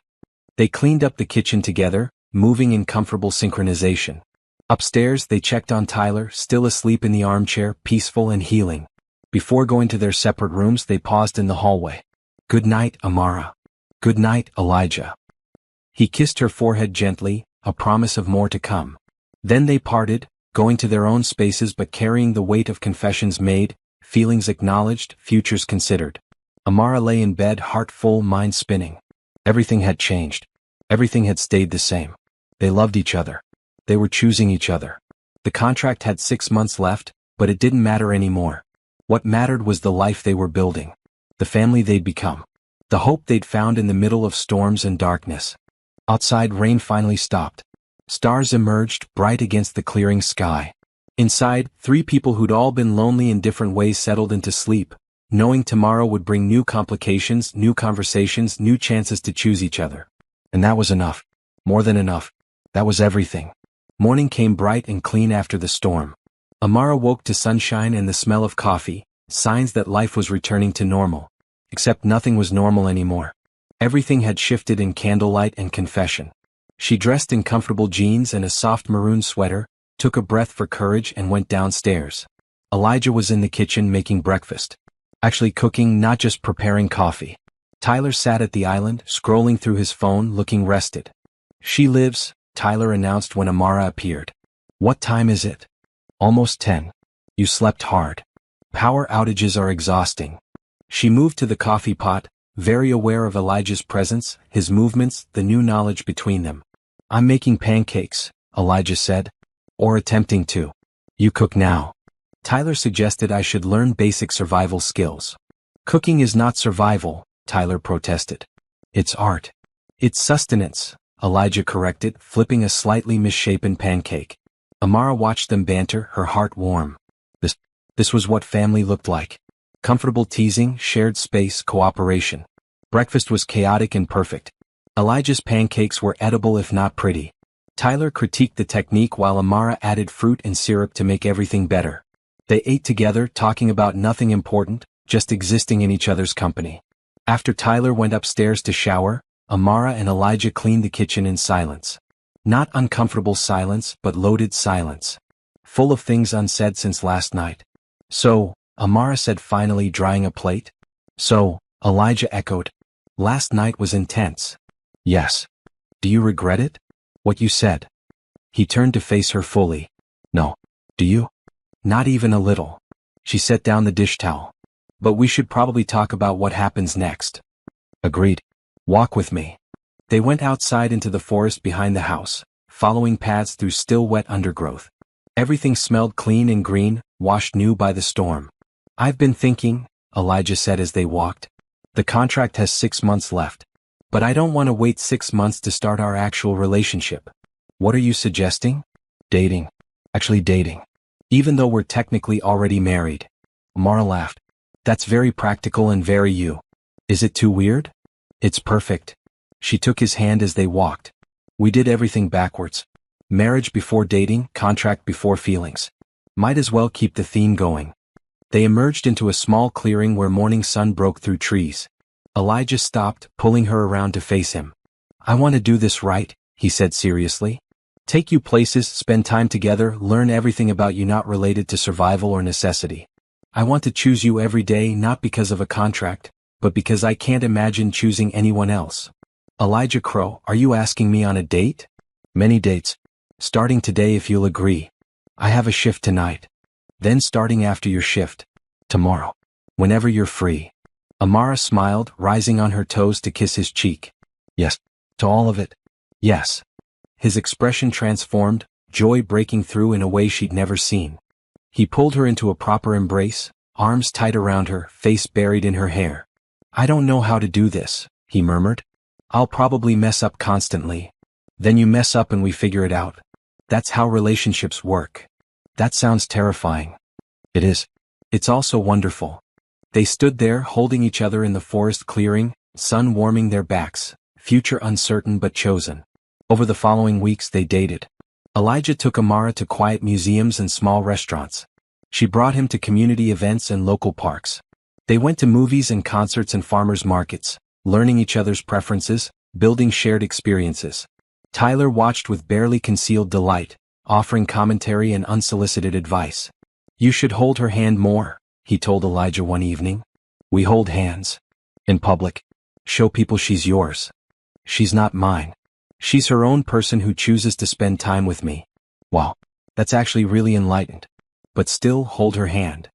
They cleaned up the kitchen together, moving in comfortable synchronization. Upstairs, they checked on Tyler, still asleep in the armchair, peaceful and healing. Before going to their separate rooms, they paused in the hallway. "Good night, Amara." "Good night, Elijah." He kissed her forehead gently, a promise of more to come. Then they parted, going to their own spaces but carrying the weight of confessions made, feelings acknowledged, futures considered. Amara lay in bed, heart full, mind spinning. Everything had changed. Everything had stayed the same. They loved each other. They were choosing each other. The contract had 6 months left, but it didn't matter anymore. What mattered was the life they were building. The family they'd become. The hope they'd found in the middle of storms and darkness. Outside, rain finally stopped. Stars emerged, bright against the clearing sky. Inside, 3 people who'd all been lonely in different ways settled into sleep, knowing tomorrow would bring new complications, new conversations, new chances to choose each other. And that was enough. More than enough. That was everything. Morning came bright and clean after the storm. Amara woke to sunshine and the smell of coffee, signs that life was returning to normal. Except nothing was normal anymore. Everything had shifted in candlelight and confession. She dressed in comfortable jeans and a soft maroon sweater, took a breath for courage and went downstairs. Elijah was in the kitchen making breakfast. Actually cooking, not just preparing coffee. Tyler sat at the island, scrolling through his phone, looking rested. "She lives," Tyler announced when Amara appeared. "What time is it?" "Almost 10. You slept hard. Power outages are exhausting." She moved to the coffee pot, very aware of Elijah's presence, his movements, the new knowledge between them. "I'm making pancakes," Elijah said. "Or attempting to." "You cook now." Tyler suggested I should learn basic survival skills. "Cooking is not survival," Tyler protested. "It's art. It's sustenance," Elijah corrected, flipping a slightly misshapen pancake. Amara watched them banter, her heart warm. This was what family looked like. Comfortable teasing, shared space, cooperation. Breakfast was chaotic and perfect. Elijah's pancakes were edible if not pretty. Tyler critiqued the technique while Amara added fruit and syrup to make everything better. They ate together, talking about nothing important, just existing in each other's company. After Tyler went upstairs to shower, Amara and Elijah cleaned the kitchen in silence. Not uncomfortable silence, but loaded silence. full of things unsaid since last night. So, Amara said finally, drying a plate. So, Elijah echoed. Last night was intense. Yes. Do you regret it? What you said? He turned to face her fully. No. Do you? Not even a little. She set down the dish towel. But we should probably talk about what happens next. Agreed. Walk with me. They went outside into the forest behind the house, following paths through still wet undergrowth. Everything smelled clean and green, washed new by the storm. I've been thinking, Elijah said as they walked. The contract has 6 months left. But I don't want to wait 6 months to start our actual relationship. What are you suggesting? Dating. Actually dating. Even though we're technically already married. Amara laughed. That's very practical and very you. Is it too weird? It's perfect. She took his hand as they walked. We did everything backwards. Marriage before dating, contract before feelings. Might as well keep the theme going. They emerged into a small clearing where morning sun broke through trees. Elijah stopped, pulling her around to face him. I want to do this right, he said seriously. Take you places, spend time together, learn everything about you not related to survival or necessity. I want to choose you every day not because of a contract, but because I can't imagine choosing anyone else. Elijah Crow, are you asking me on a date? Many dates. Starting today if you'll agree. I have a shift tonight. Then starting after your shift. Tomorrow. Whenever you're free. Amara smiled, rising on her toes to kiss his cheek. Yes. To all of it. Yes. His expression transformed, joy breaking through in a way she'd never seen. He pulled her into a proper embrace, arms tight around her, face buried in her hair. I don't know how to do this, he murmured. I'll probably mess up constantly. Then you mess up and we figure it out. That's how relationships work. That sounds terrifying. It is. It's also wonderful. They stood there holding each other in the forest clearing, sun warming their backs, future uncertain but chosen. Over the following weeks they dated. Elijah took Amara to quiet museums and small restaurants. She brought him to community events and local parks. They went to movies and concerts and farmers markets, learning each other's preferences, building shared experiences. Tyler watched with barely concealed delight, offering commentary and unsolicited advice. You should hold her hand more, he told Elijah one evening. We hold hands. In public. Show people she's yours. She's not mine. She's her own person who chooses to spend time with me. Wow. That's actually really enlightened. But still hold her hand.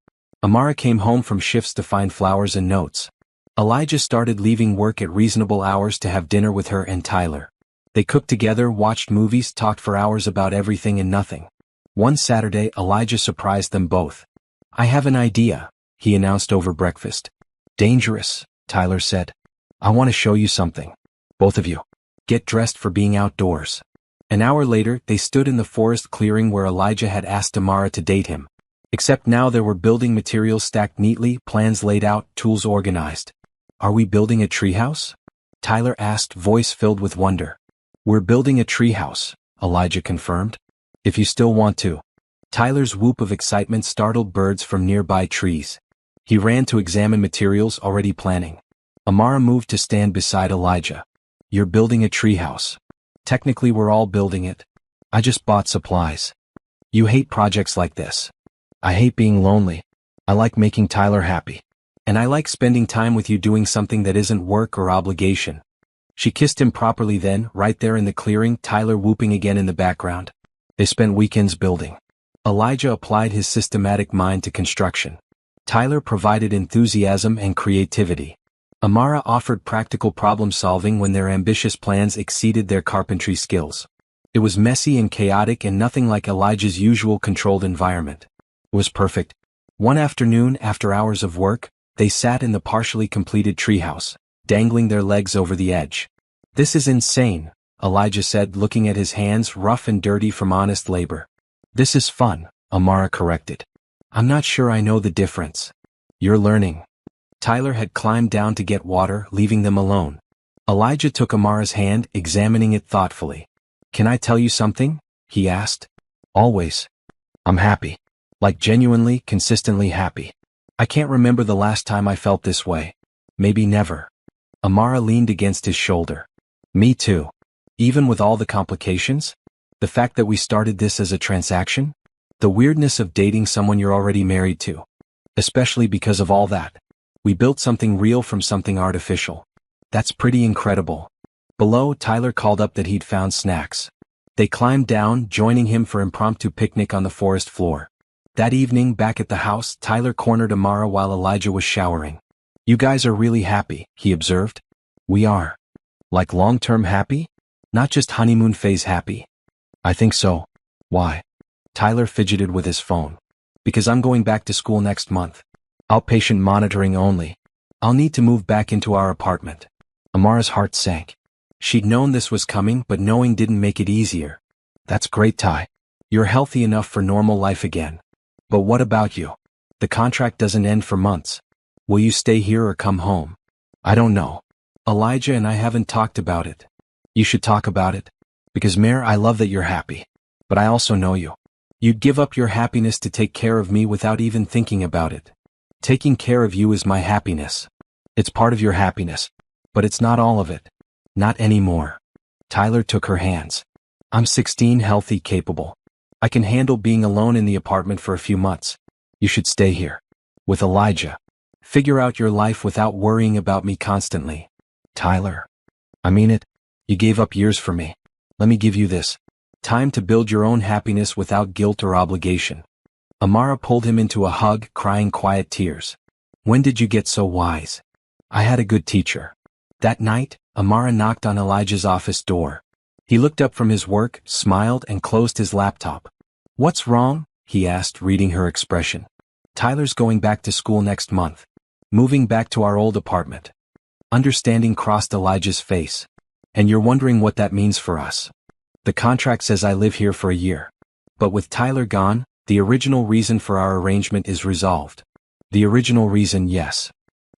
Amara came home from shifts to find flowers and notes. Elijah started leaving work at reasonable hours to have dinner with her and Tyler. They cooked together, watched movies, talked for hours about everything and nothing. One Saturday, Elijah surprised them both. I have an idea, he announced over breakfast. Dangerous, Tyler said. I want to show you something. Both of you. Get dressed for being outdoors. An hour later, they stood in the forest clearing where Elijah had asked Amara to date him. Except now there were building materials stacked neatly, plans laid out, tools organized. Are we building a treehouse? Tyler asked, voice filled with wonder. We're building a treehouse, Elijah confirmed. If you still want to. Tyler's whoop of excitement startled birds from nearby trees. He ran to examine materials already planning. Amara moved to stand beside Elijah. You're building a treehouse. Technically we're all building it. I just bought supplies. You hate projects like this. I hate being lonely. I like making Tyler happy. And I like spending time with you doing something that isn't work or obligation. She kissed him properly then, right there in the clearing, Tyler whooping again in the background. They spent weekends building. Elijah applied his systematic mind to construction. Tyler provided enthusiasm and creativity. Amara offered practical problem-solving when their ambitious plans exceeded their carpentry skills. It was messy and chaotic and nothing like Elijah's usual controlled environment. It was perfect. One afternoon, after hours of work, they sat in the partially completed treehouse, dangling their legs over the edge. This is insane, Elijah said, looking at his hands rough and dirty from honest labor. This is fun, Amara corrected. I'm not sure I know the difference. You're learning. Tyler had climbed down to get water, leaving them alone. Elijah took Amara's hand, examining it thoughtfully. Can I tell you something? He asked. Always. I'm happy. Like genuinely, consistently happy. I can't remember the last time I felt this way. Maybe never. Amara leaned against his shoulder. Me too. Even with all the complications? The fact that we started this as a transaction? The weirdness of dating someone you're already married to. Especially because of all that. We built something real from something artificial. That's pretty incredible. Below, Tyler called up that he'd found snacks. They climbed down, joining him for impromptu picnic on the forest floor. That evening, back at the house, Tyler cornered Amara while Elijah was showering. You guys are really happy, he observed. We are. Like long-term happy? Not just honeymoon phase happy. I think so. Why? Tyler fidgeted with his phone. Because I'm going back to school next month. Outpatient monitoring only. I'll need to move back into our apartment. Amara's heart sank. She'd known this was coming, but knowing didn't make it easier. That's great, Ty. You're healthy enough for normal life again. But what about you? The contract doesn't end for months. Will you stay here or come home? I don't know. Elijah and I haven't talked about it. You should talk about it. Because Mare, I love that you're happy. But I also know you. You'd give up your happiness to take care of me without even thinking about it. Taking care of you is my happiness. It's part of your happiness. But it's not all of it. Not anymore. Tyler took her hands. I'm 16, healthy, capable. I can handle being alone in the apartment for a few months. You should stay here. With Elijah. Figure out your life without worrying about me constantly. Tyler. I mean it. You gave up years for me. Let me give you this. Time to build your own happiness without guilt or obligation. Amara pulled him into a hug, crying quiet tears. When did you get so wise? I had a good teacher. That night, Amara knocked on Elijah's office door. He looked up from his work, smiled, and closed his laptop. What's wrong? He asked, reading her expression. Tyler's going back to school next month. Moving back to our old apartment. Understanding crossed Elijah's face. And you're wondering what that means for us. The contract says I live here for a year. But with Tyler gone, the original reason for our arrangement is resolved. The original reason, yes.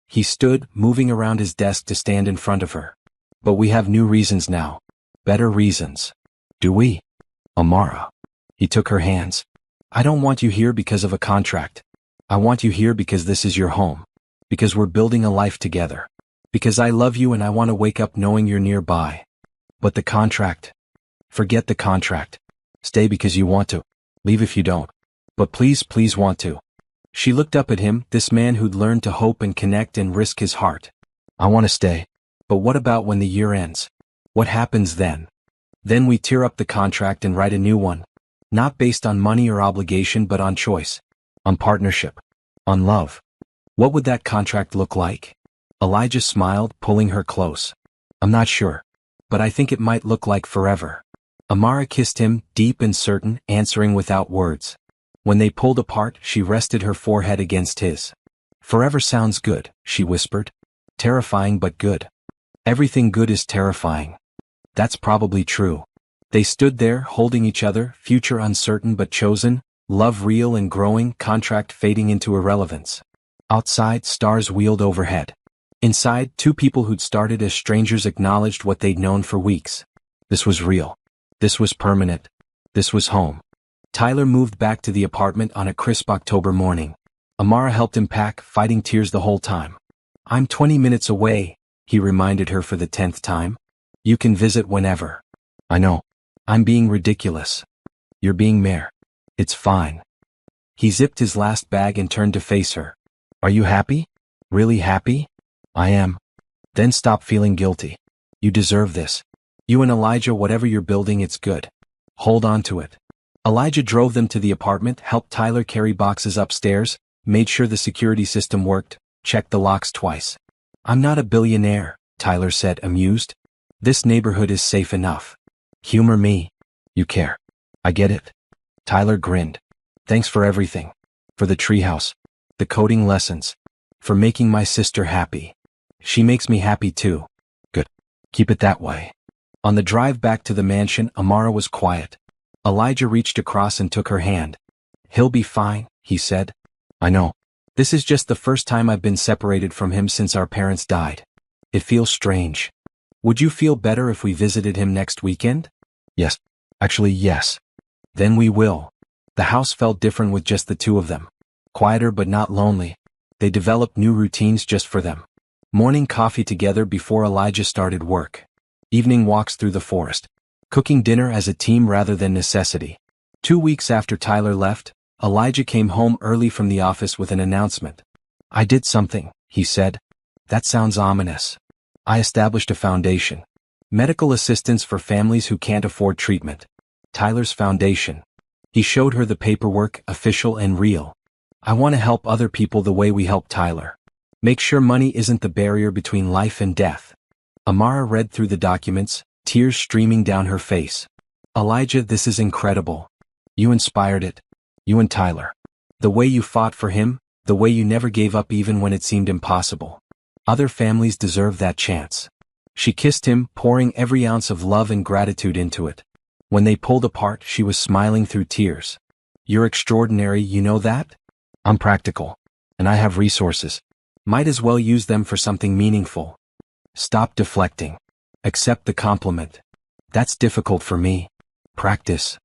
He stood, moving around his desk to stand in front of her. But we have new reasons now. Better reasons. Do we? Amara. He took her hands. I don't want you here because of a contract. I want you here because this is your home. Because we're building a life together. Because I love you and I want to wake up knowing you're nearby. But the contract? Forget the contract. Stay because you want to. Leave if you don't. But please want to. She looked up at him, this man who'd learned to hope and connect and risk his heart. I want to stay. But what about when the year ends? What happens then? Then we tear up the contract and write a new one. Not based on money or obligation but on choice. On partnership. On love. What would that contract look like? Elijah smiled, pulling her close. I'm not sure. But I think it might look like forever. Amara kissed him, deep and certain, answering without words. When they pulled apart, she rested her forehead against his. Forever sounds good, she whispered. Terrifying but good. Everything good is terrifying. That's probably true. They stood there, holding each other, future uncertain but chosen, love real and growing, contract fading into irrelevance. Outside, stars wheeled overhead. Inside, two people who'd started as strangers acknowledged what they'd known for weeks. This was real. This was permanent. This was home. Tyler moved back to the apartment on a crisp October morning. Amara helped him pack, fighting tears the whole time. I'm 20 minutes away, he reminded her for the 10th time. You can visit whenever. I know. I'm being ridiculous. You're being Mare. It's fine. He zipped his last bag and turned to face her. Are you happy? Really happy? I am. Then stop feeling guilty. You deserve this. You and Elijah, whatever you're building, it's good. Hold on to it. Elijah drove them to the apartment, helped Tyler carry boxes upstairs, made sure the security system worked, checked the locks twice. I'm not a billionaire, Tyler said, amused. This neighborhood is safe enough. Humor me. You care. I get it. Tyler grinned. Thanks for everything. For the treehouse. The coding lessons. For making my sister happy. She makes me happy too. Good. Keep it that way. On the drive back to the mansion, Amara was quiet. Elijah reached across and took her hand. He'll be fine, he said. I know. This is just the first time I've been separated from him since our parents died. It feels strange. Would you feel better if we visited him next weekend? Yes. Actually, yes. Then we will. The house felt different with just the two of them. Quieter but not lonely. They developed new routines just for them. Morning coffee together before Elijah started work. Evening walks through the forest. Cooking dinner as a team rather than necessity. 2 weeks after Tyler left, Elijah came home early from the office with an announcement. I did something, he said. That sounds ominous. I established a foundation. Medical assistance for families who can't afford treatment. Tyler's foundation. He showed her the paperwork, official and real. I want to help other people the way we help Tyler. Make sure money isn't the barrier between life and death. Amara read through the documents, tears streaming down her face. Elijah, this is incredible. You inspired it. You and Tyler. The way you fought for him, the way you never gave up even when it seemed impossible. Other families deserve that chance. She kissed him, pouring every ounce of love and gratitude into it. When they pulled apart, she was smiling through tears. You're extraordinary, you know that? I'm practical. And I have resources. Might as well use them for something meaningful. Stop deflecting. Accept the compliment. That's difficult for me. Practice.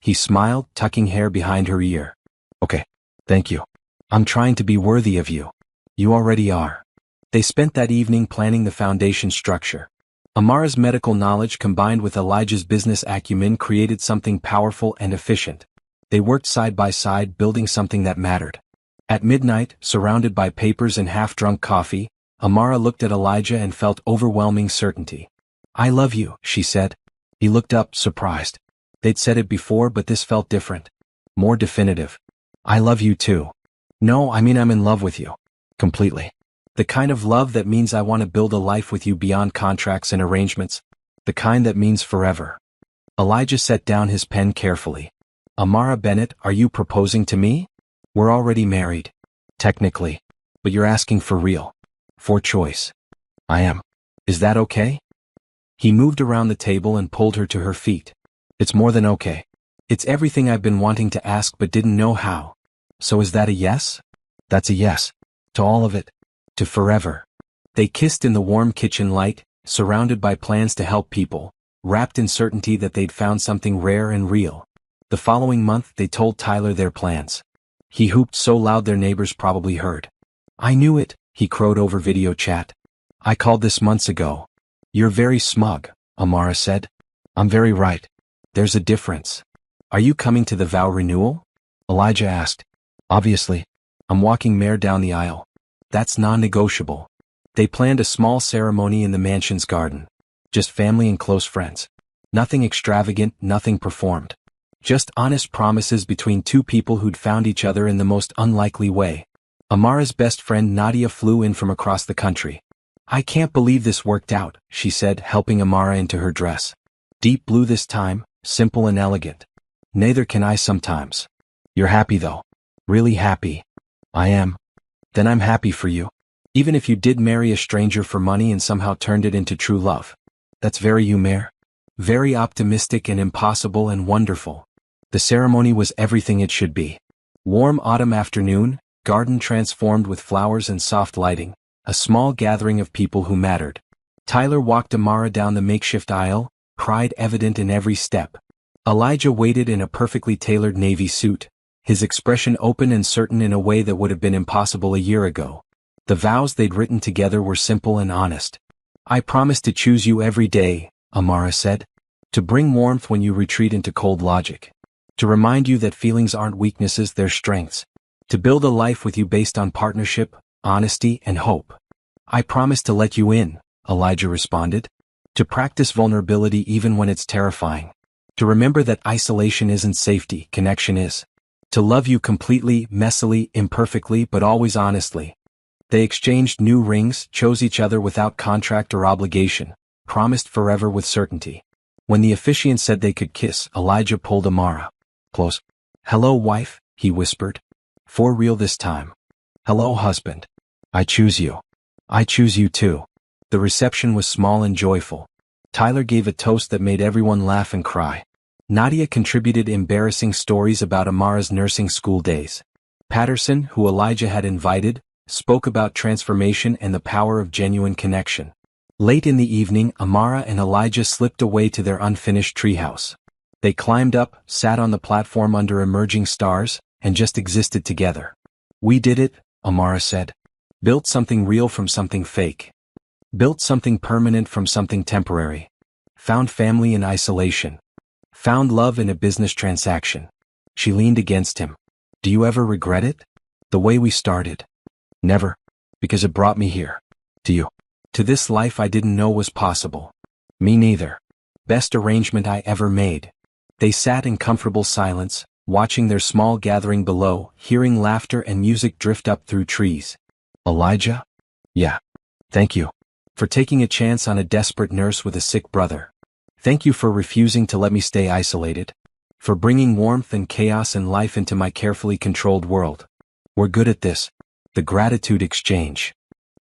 He smiled, tucking hair behind her ear. Okay. Thank you. I'm trying to be worthy of you. You already are. They spent that evening planning the foundation structure. Amara's medical knowledge combined with Elijah's business acumen created something powerful and efficient. They worked side by side building something that mattered. At midnight, surrounded by papers and half-drunk coffee, Amara looked at Elijah and felt overwhelming certainty. I love you, she said. He looked up, surprised. They'd said it before, but this felt different. More definitive. I love you too. No, I mean I'm in love with you. Completely. The kind of love that means I want to build a life with you beyond contracts and arrangements. The kind that means forever. Elijah set down his pen carefully. Amara Bennett, are you proposing to me? We're already married. Technically. But you're asking for real. For choice. I am. Is that okay? He moved around the table and pulled her to her feet. It's more than okay. It's everything I've been wanting to ask but didn't know how. So is that a yes? That's a yes. To all of it. To forever. They kissed in the warm kitchen light, surrounded by plans to help people, wrapped in certainty that they'd found something rare and real. The following month they told Tyler their plans. He hooped so loud their neighbors probably heard. I knew it, he crowed over video chat. I called this months ago. You're very smug, Amara said. I'm very right. There's a difference. Are you coming to the vow renewal? Elijah asked. Obviously. I'm walking Mare down the aisle. That's non-negotiable. They planned a small ceremony in the mansion's garden. Just family and close friends. Nothing extravagant, nothing performed. Just honest promises between two people who'd found each other in the most unlikely way. Amara's best friend Nadia flew in from across the country. I can't believe this worked out, she said, helping Amara into her dress. Deep blue this time, simple and elegant. Neither can I sometimes. You're happy though. Really happy. I am. Then I'm happy for you. Even if you did marry a stranger for money and somehow turned it into true love. That's very you, Mare. Very optimistic and impossible and wonderful. The ceremony was everything it should be. Warm autumn afternoon, garden transformed with flowers and soft lighting, a small gathering of people who mattered. Tyler walked Amara down the makeshift aisle, pride evident in every step. Elijah waited in a perfectly tailored navy suit, his expression open and certain in a way that would have been impossible a year ago. The vows they'd written together were simple and honest. I promise to choose you every day, Amara said. To bring warmth when you retreat into cold logic. To remind you that feelings aren't weaknesses, they're strengths. To build a life with you based on partnership, honesty, and hope. I promise to let you in, Elijah responded. To practice vulnerability even when it's terrifying. To remember that isolation isn't safety, connection is. To love you completely, messily, imperfectly, but always honestly. They exchanged new rings, chose each other without contract or obligation, promised forever with certainty. When the officiant said they could kiss, Elijah pulled Amara close. Hello, wife, he whispered. For real this time. Hello, husband. I choose you. I choose you too. The reception was small and joyful. Tyler gave a toast that made everyone laugh and cry. Nadia contributed embarrassing stories about Amara's nursing school days. Patterson, who Elijah had invited, spoke about transformation and the power of genuine connection. Late in the evening, Amara and Elijah slipped away to their unfinished treehouse. They climbed up, sat on the platform under emerging stars, and just existed together. We did it, Amara said. Built something real from something fake. Built something permanent from something temporary. Found family in isolation. Found love in a business transaction. She leaned against him. Do you ever regret it? The way we started? Never. Because it brought me here. To you. To this life I didn't know was possible. Me neither. Best arrangement I ever made. They sat in comfortable silence, watching their small gathering below, hearing laughter and music drift up through trees. Elijah? Yeah. Thank you. For taking a chance on a desperate nurse with a sick brother. Thank you for refusing to let me stay isolated. For bringing warmth and chaos and life into my carefully controlled world. We're good at this. The gratitude exchange.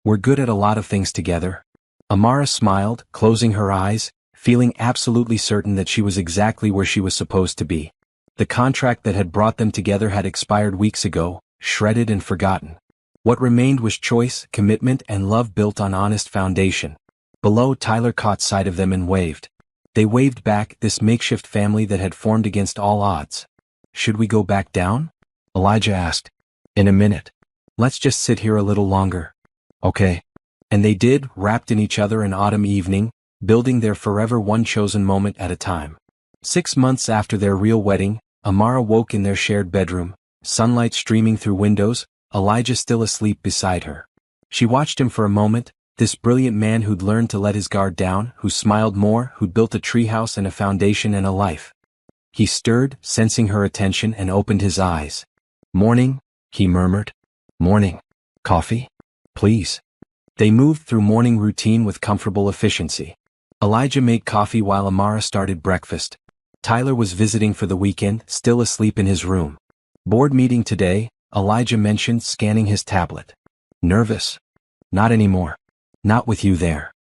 We're good at a lot of things together. Amara smiled, closing her eyes, feeling absolutely certain that she was exactly where she was supposed to be. The contract that had brought them together had expired weeks ago, shredded and forgotten. What remained was choice, commitment, and love built on honest foundation. Below, Tyler caught sight of them and waved. They waved back, this makeshift family that had formed against all odds. Should we go back down? Elijah asked. In a minute. Let's just sit here a little longer. Okay. And they did, wrapped in each other an autumn evening, building their forever one chosen moment at a time. 6 months after their real wedding, Amara woke in their shared bedroom, sunlight streaming through windows, Elijah still asleep beside her. She watched him for a moment, this brilliant man who'd learned to let his guard down, who smiled more, who'd built a treehouse and a foundation and a life. He stirred, sensing her attention, and opened his eyes. Morning, he murmured. Morning. Coffee? Please. They moved through morning routine with comfortable efficiency. Elijah made coffee while Amara started breakfast. Tyler was visiting for the weekend, still asleep in his room. Board meeting today, Elijah mentioned, scanning his tablet. Nervous? Not anymore. Not with you there.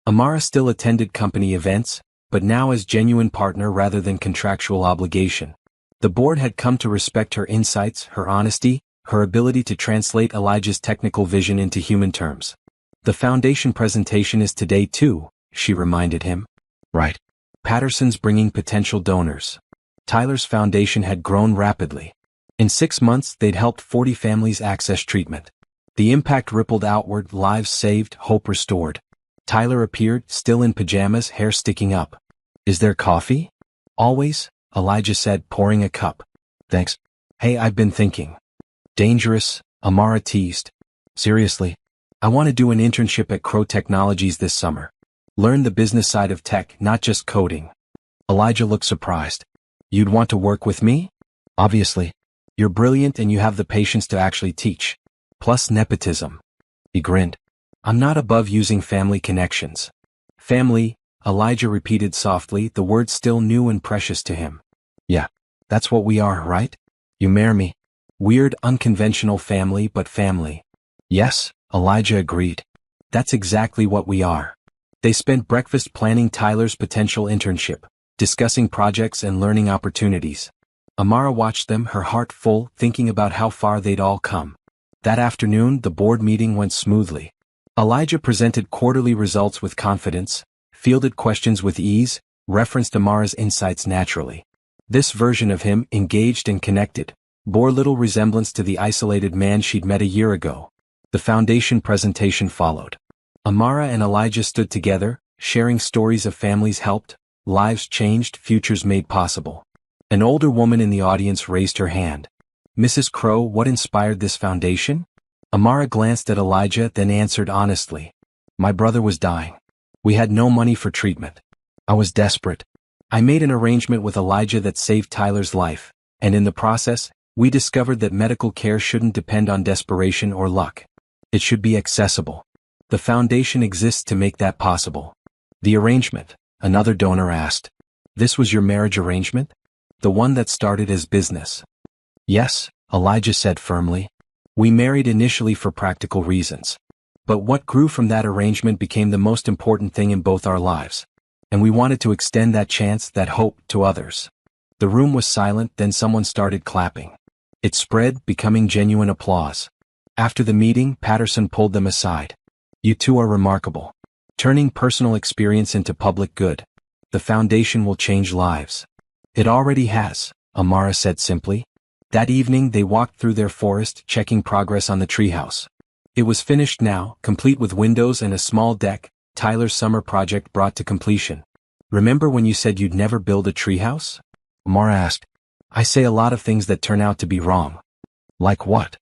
Amara still attended company events, but now as genuine partner rather than contractual obligation. The board had come to respect her insights, her honesty, her ability to translate Elijah's technical vision into human terms. The foundation presentation is today too, she reminded him. Right. Patterson's bringing potential donors. Tyler's foundation had grown rapidly. In 6 months they'd helped 40 families access treatment. The impact rippled outward, lives saved, hope restored. Tyler appeared, still in pajamas, hair sticking up. Is there coffee? Always, Elijah said, pouring a cup. Thanks. Hey, I've been thinking. Dangerous, Amara teased. Seriously? I want to do an internship at Crow Technologies this summer. Learn the business side of tech, not just coding. Elijah looked surprised. You'd want to work with me? Obviously. You're brilliant and you have the patience to actually teach. Plus nepotism. He grinned. I'm not above using family connections. Family, Elijah repeated softly, the word still new and precious to him. Yeah. That's what we are, right? You marry me. Weird, unconventional family, but family. Yes, Elijah agreed. That's exactly what we are. They spent breakfast planning Tyler's potential internship, discussing projects and learning opportunities. Amara watched them, her heart full, thinking about how far they'd all come. That afternoon, the board meeting went smoothly. Elijah presented quarterly results with confidence, fielded questions with ease, referenced Amara's insights naturally. This version of him, engaged and connected, bore little resemblance to the isolated man she'd met a year ago. The foundation presentation followed. Amara and Elijah stood together, sharing stories of families helped, lives changed, futures made possible. An older woman in the audience raised her hand. Mrs. Crow, what inspired this foundation? Amara glanced at Elijah, then answered honestly. My brother was dying. We had no money for treatment. I was desperate. I made an arrangement with Elijah that saved Tyler's life, and in the process, we discovered that medical care shouldn't depend on desperation or luck. It should be accessible. The foundation exists to make that possible. The arrangement, another donor asked. This was your marriage arrangement? The one that started as business? Yes, Elijah said firmly. We married initially for practical reasons. But what grew from that arrangement became the most important thing in both our lives. And we wanted to extend that chance, that hope, to others. The room was silent, then someone started clapping. It spread, becoming genuine applause. After the meeting, Patterson pulled them aside. You two are remarkable. Turning personal experience into public good. The foundation will change lives. It already has, Amara said simply. That evening they walked through their forest, checking progress on the treehouse. It was finished now, complete with windows and a small deck, Tyler's summer project brought to completion. Remember when you said you'd never build a treehouse? Amara asked. I say a lot of things that turn out to be wrong. Like what?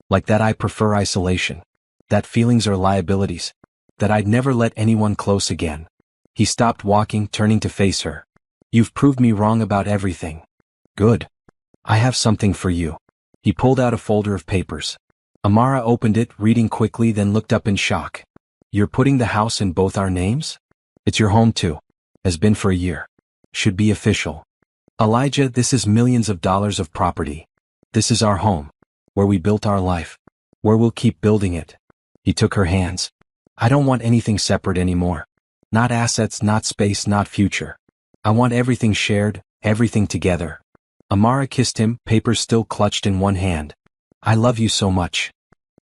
Like that I prefer isolation. That feelings are liabilities. That I'd never let anyone close again. He stopped walking, turning to face her. You've proved me wrong about everything. Good. I have something for you. He pulled out a folder of papers. Amara opened it, reading quickly, then looked up in shock. You're putting the house in both our names? It's your home too. Has been for a year. Should be official. Elijah, this is millions of dollars of property. This is our home. Where we built our life. Where we'll keep building it. He took her hands. I don't want anything separate anymore. Not assets, not space, not future. I want everything shared, everything together. Amara kissed him, papers still clutched in one hand. I love you so much.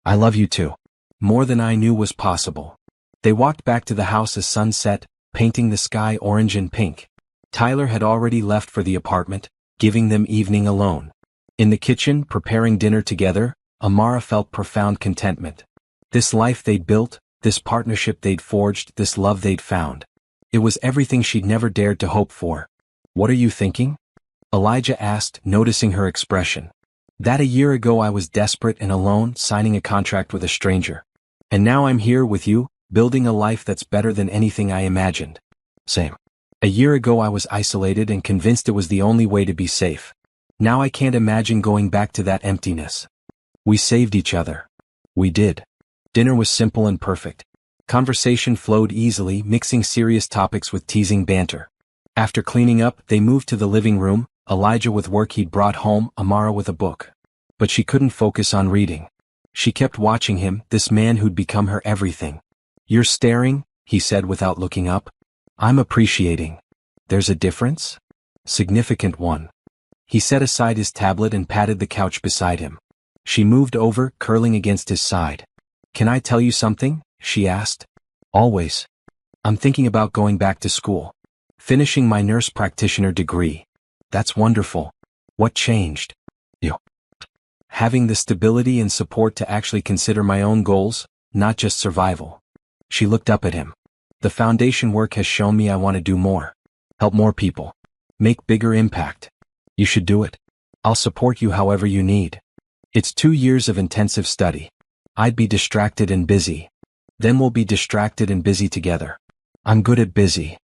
I love you too. More than I knew was possible. They walked back to the house as sun set, painting the sky orange and pink. Tyler had already left for the apartment, giving them evening alone. In the kitchen, preparing dinner together, Amara felt profound contentment. This life they'd built, this partnership they'd forged, this love they'd found. It was everything she'd never dared to hope for. What are you thinking? Elijah asked, noticing her expression. That a year ago I was desperate and alone, signing a contract with a stranger. And now I'm here with you, building a life that's better than anything I imagined. Same. A year ago I was isolated and convinced it was the only way to be safe. Now I can't imagine going back to that emptiness. We saved each other. We did. Dinner was simple and perfect. Conversation flowed easily, mixing serious topics with teasing banter. After cleaning up, they moved to the living room, Elijah with work he'd brought home, Amara with a book. But she couldn't focus on reading. She kept watching him, this man who'd become her everything. You're staring, he said without looking up. I'm appreciating. There's a difference? Significant one. He set aside his tablet and patted the couch beside him. She moved over, curling against his side. Can I tell you something? She asked. Always. I'm thinking about going back to school. Finishing my nurse practitioner degree. That's wonderful. What changed? You. Having the stability and support to actually consider my own goals, not just survival. She looked up at him. The foundation work has shown me I want to do more. Help more people. Make bigger impact. You should do it. I'll support you however you need. It's 2 years of intensive study. I'd be distracted and busy. Then we'll be distracted and busy together. I'm good at busy.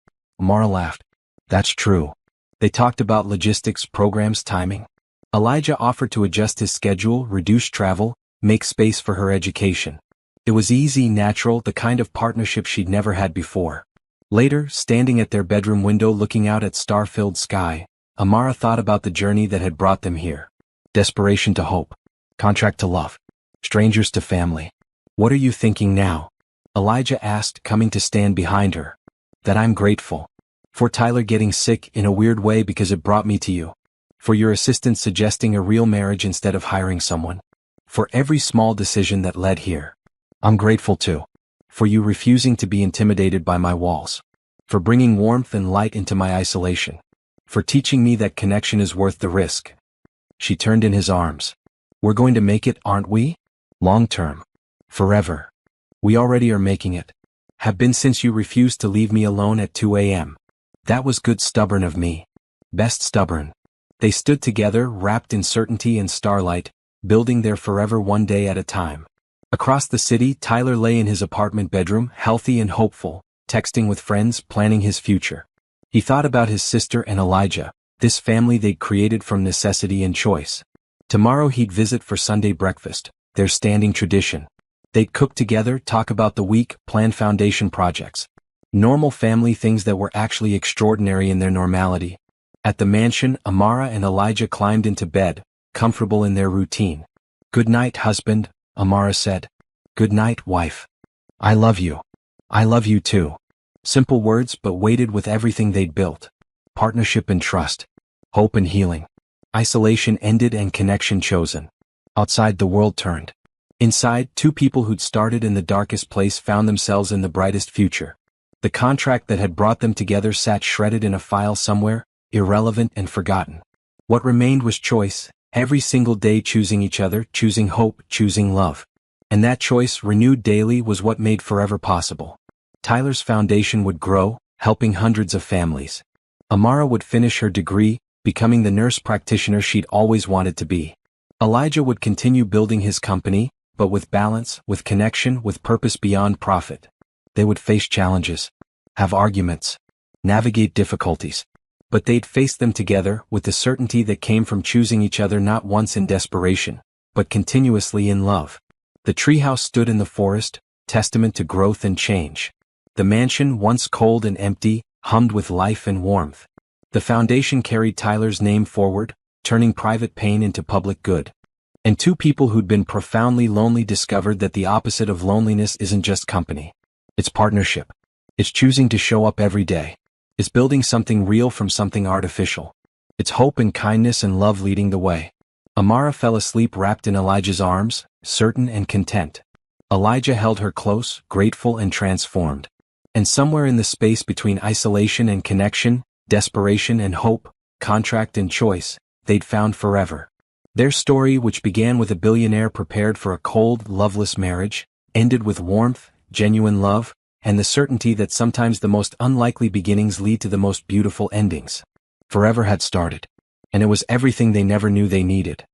Amara laughed. That's true. They talked about logistics, programs, timing. Elijah offered to adjust his schedule, reduce travel, make space for her education. It was easy, natural, the kind of partnership she'd never had before. Later, standing at their bedroom window looking out at star-filled sky, Amara thought about the journey that had brought them here. Desperation to hope. Contract to love. Strangers to family. What are you thinking now? Elijah asked, coming to stand behind her. That I'm grateful. For Tyler getting sick in a weird way because it brought me to you. For your assistance suggesting a real marriage instead of hiring someone. For every small decision that led here. I'm grateful too. For you refusing to be intimidated by my walls. For bringing warmth and light into my isolation. For teaching me that connection is worth the risk. She turned in his arms. We're going to make it, aren't we? Long term. Forever. We already are making it. Have been since you refused to leave me alone at 2 a.m. That was good stubborn of me. Best stubborn. They stood together, wrapped in certainty and starlight, building their forever one day at a time. Across the city, Tyler lay in his apartment bedroom, healthy and hopeful, texting with friends, planning his future. He thought about his sister and Elijah, this family they'd created from necessity and choice. Tomorrow he'd visit for Sunday breakfast, their standing tradition. They'd cook together, talk about the week, plan foundation projects. Normal family things that were actually extraordinary in their normality. At the mansion, Amara and Elijah climbed into bed, comfortable in their routine. Good night, husband, Amara said. Good night, wife. I love you. I love you too. Simple words but weighted with everything they'd built. Partnership and trust. Hope and healing. Isolation ended and connection chosen. Outside the world turned. Inside, two people who'd started in the darkest place found themselves in the brightest future. The contract that had brought them together sat shredded in a file somewhere, irrelevant and forgotten. What remained was choice, every single day choosing each other, choosing hope, choosing love. And that choice, renewed daily, was what made forever possible. Tyler's foundation would grow, helping hundreds of families. Amara would finish her degree, becoming the nurse practitioner she'd always wanted to be. Elijah would continue building his company, but with balance, with connection, with purpose beyond profit. They would face challenges, have arguments, navigate difficulties. But they'd face them together with the certainty that came from choosing each other not once in desperation, but continuously in love. The treehouse stood in the forest, testament to growth and change. The mansion, once cold and empty, hummed with life and warmth. The foundation carried Tyler's name forward, turning private pain into public good. And two people who'd been profoundly lonely discovered that the opposite of loneliness isn't just company. It's partnership. It's choosing to show up every day. It's building something real from something artificial. It's hope and kindness and love leading the way. Amara fell asleep wrapped in Elijah's arms, certain and content. Elijah held her close, grateful and transformed. And somewhere in the space between isolation and connection, desperation and hope, contract and choice, they'd found forever. Their story, which began with a billionaire prepared for a cold, loveless marriage, ended with warmth, genuine love, and the certainty that sometimes the most unlikely beginnings lead to the most beautiful endings. Forever had started. And it was everything they never knew they needed.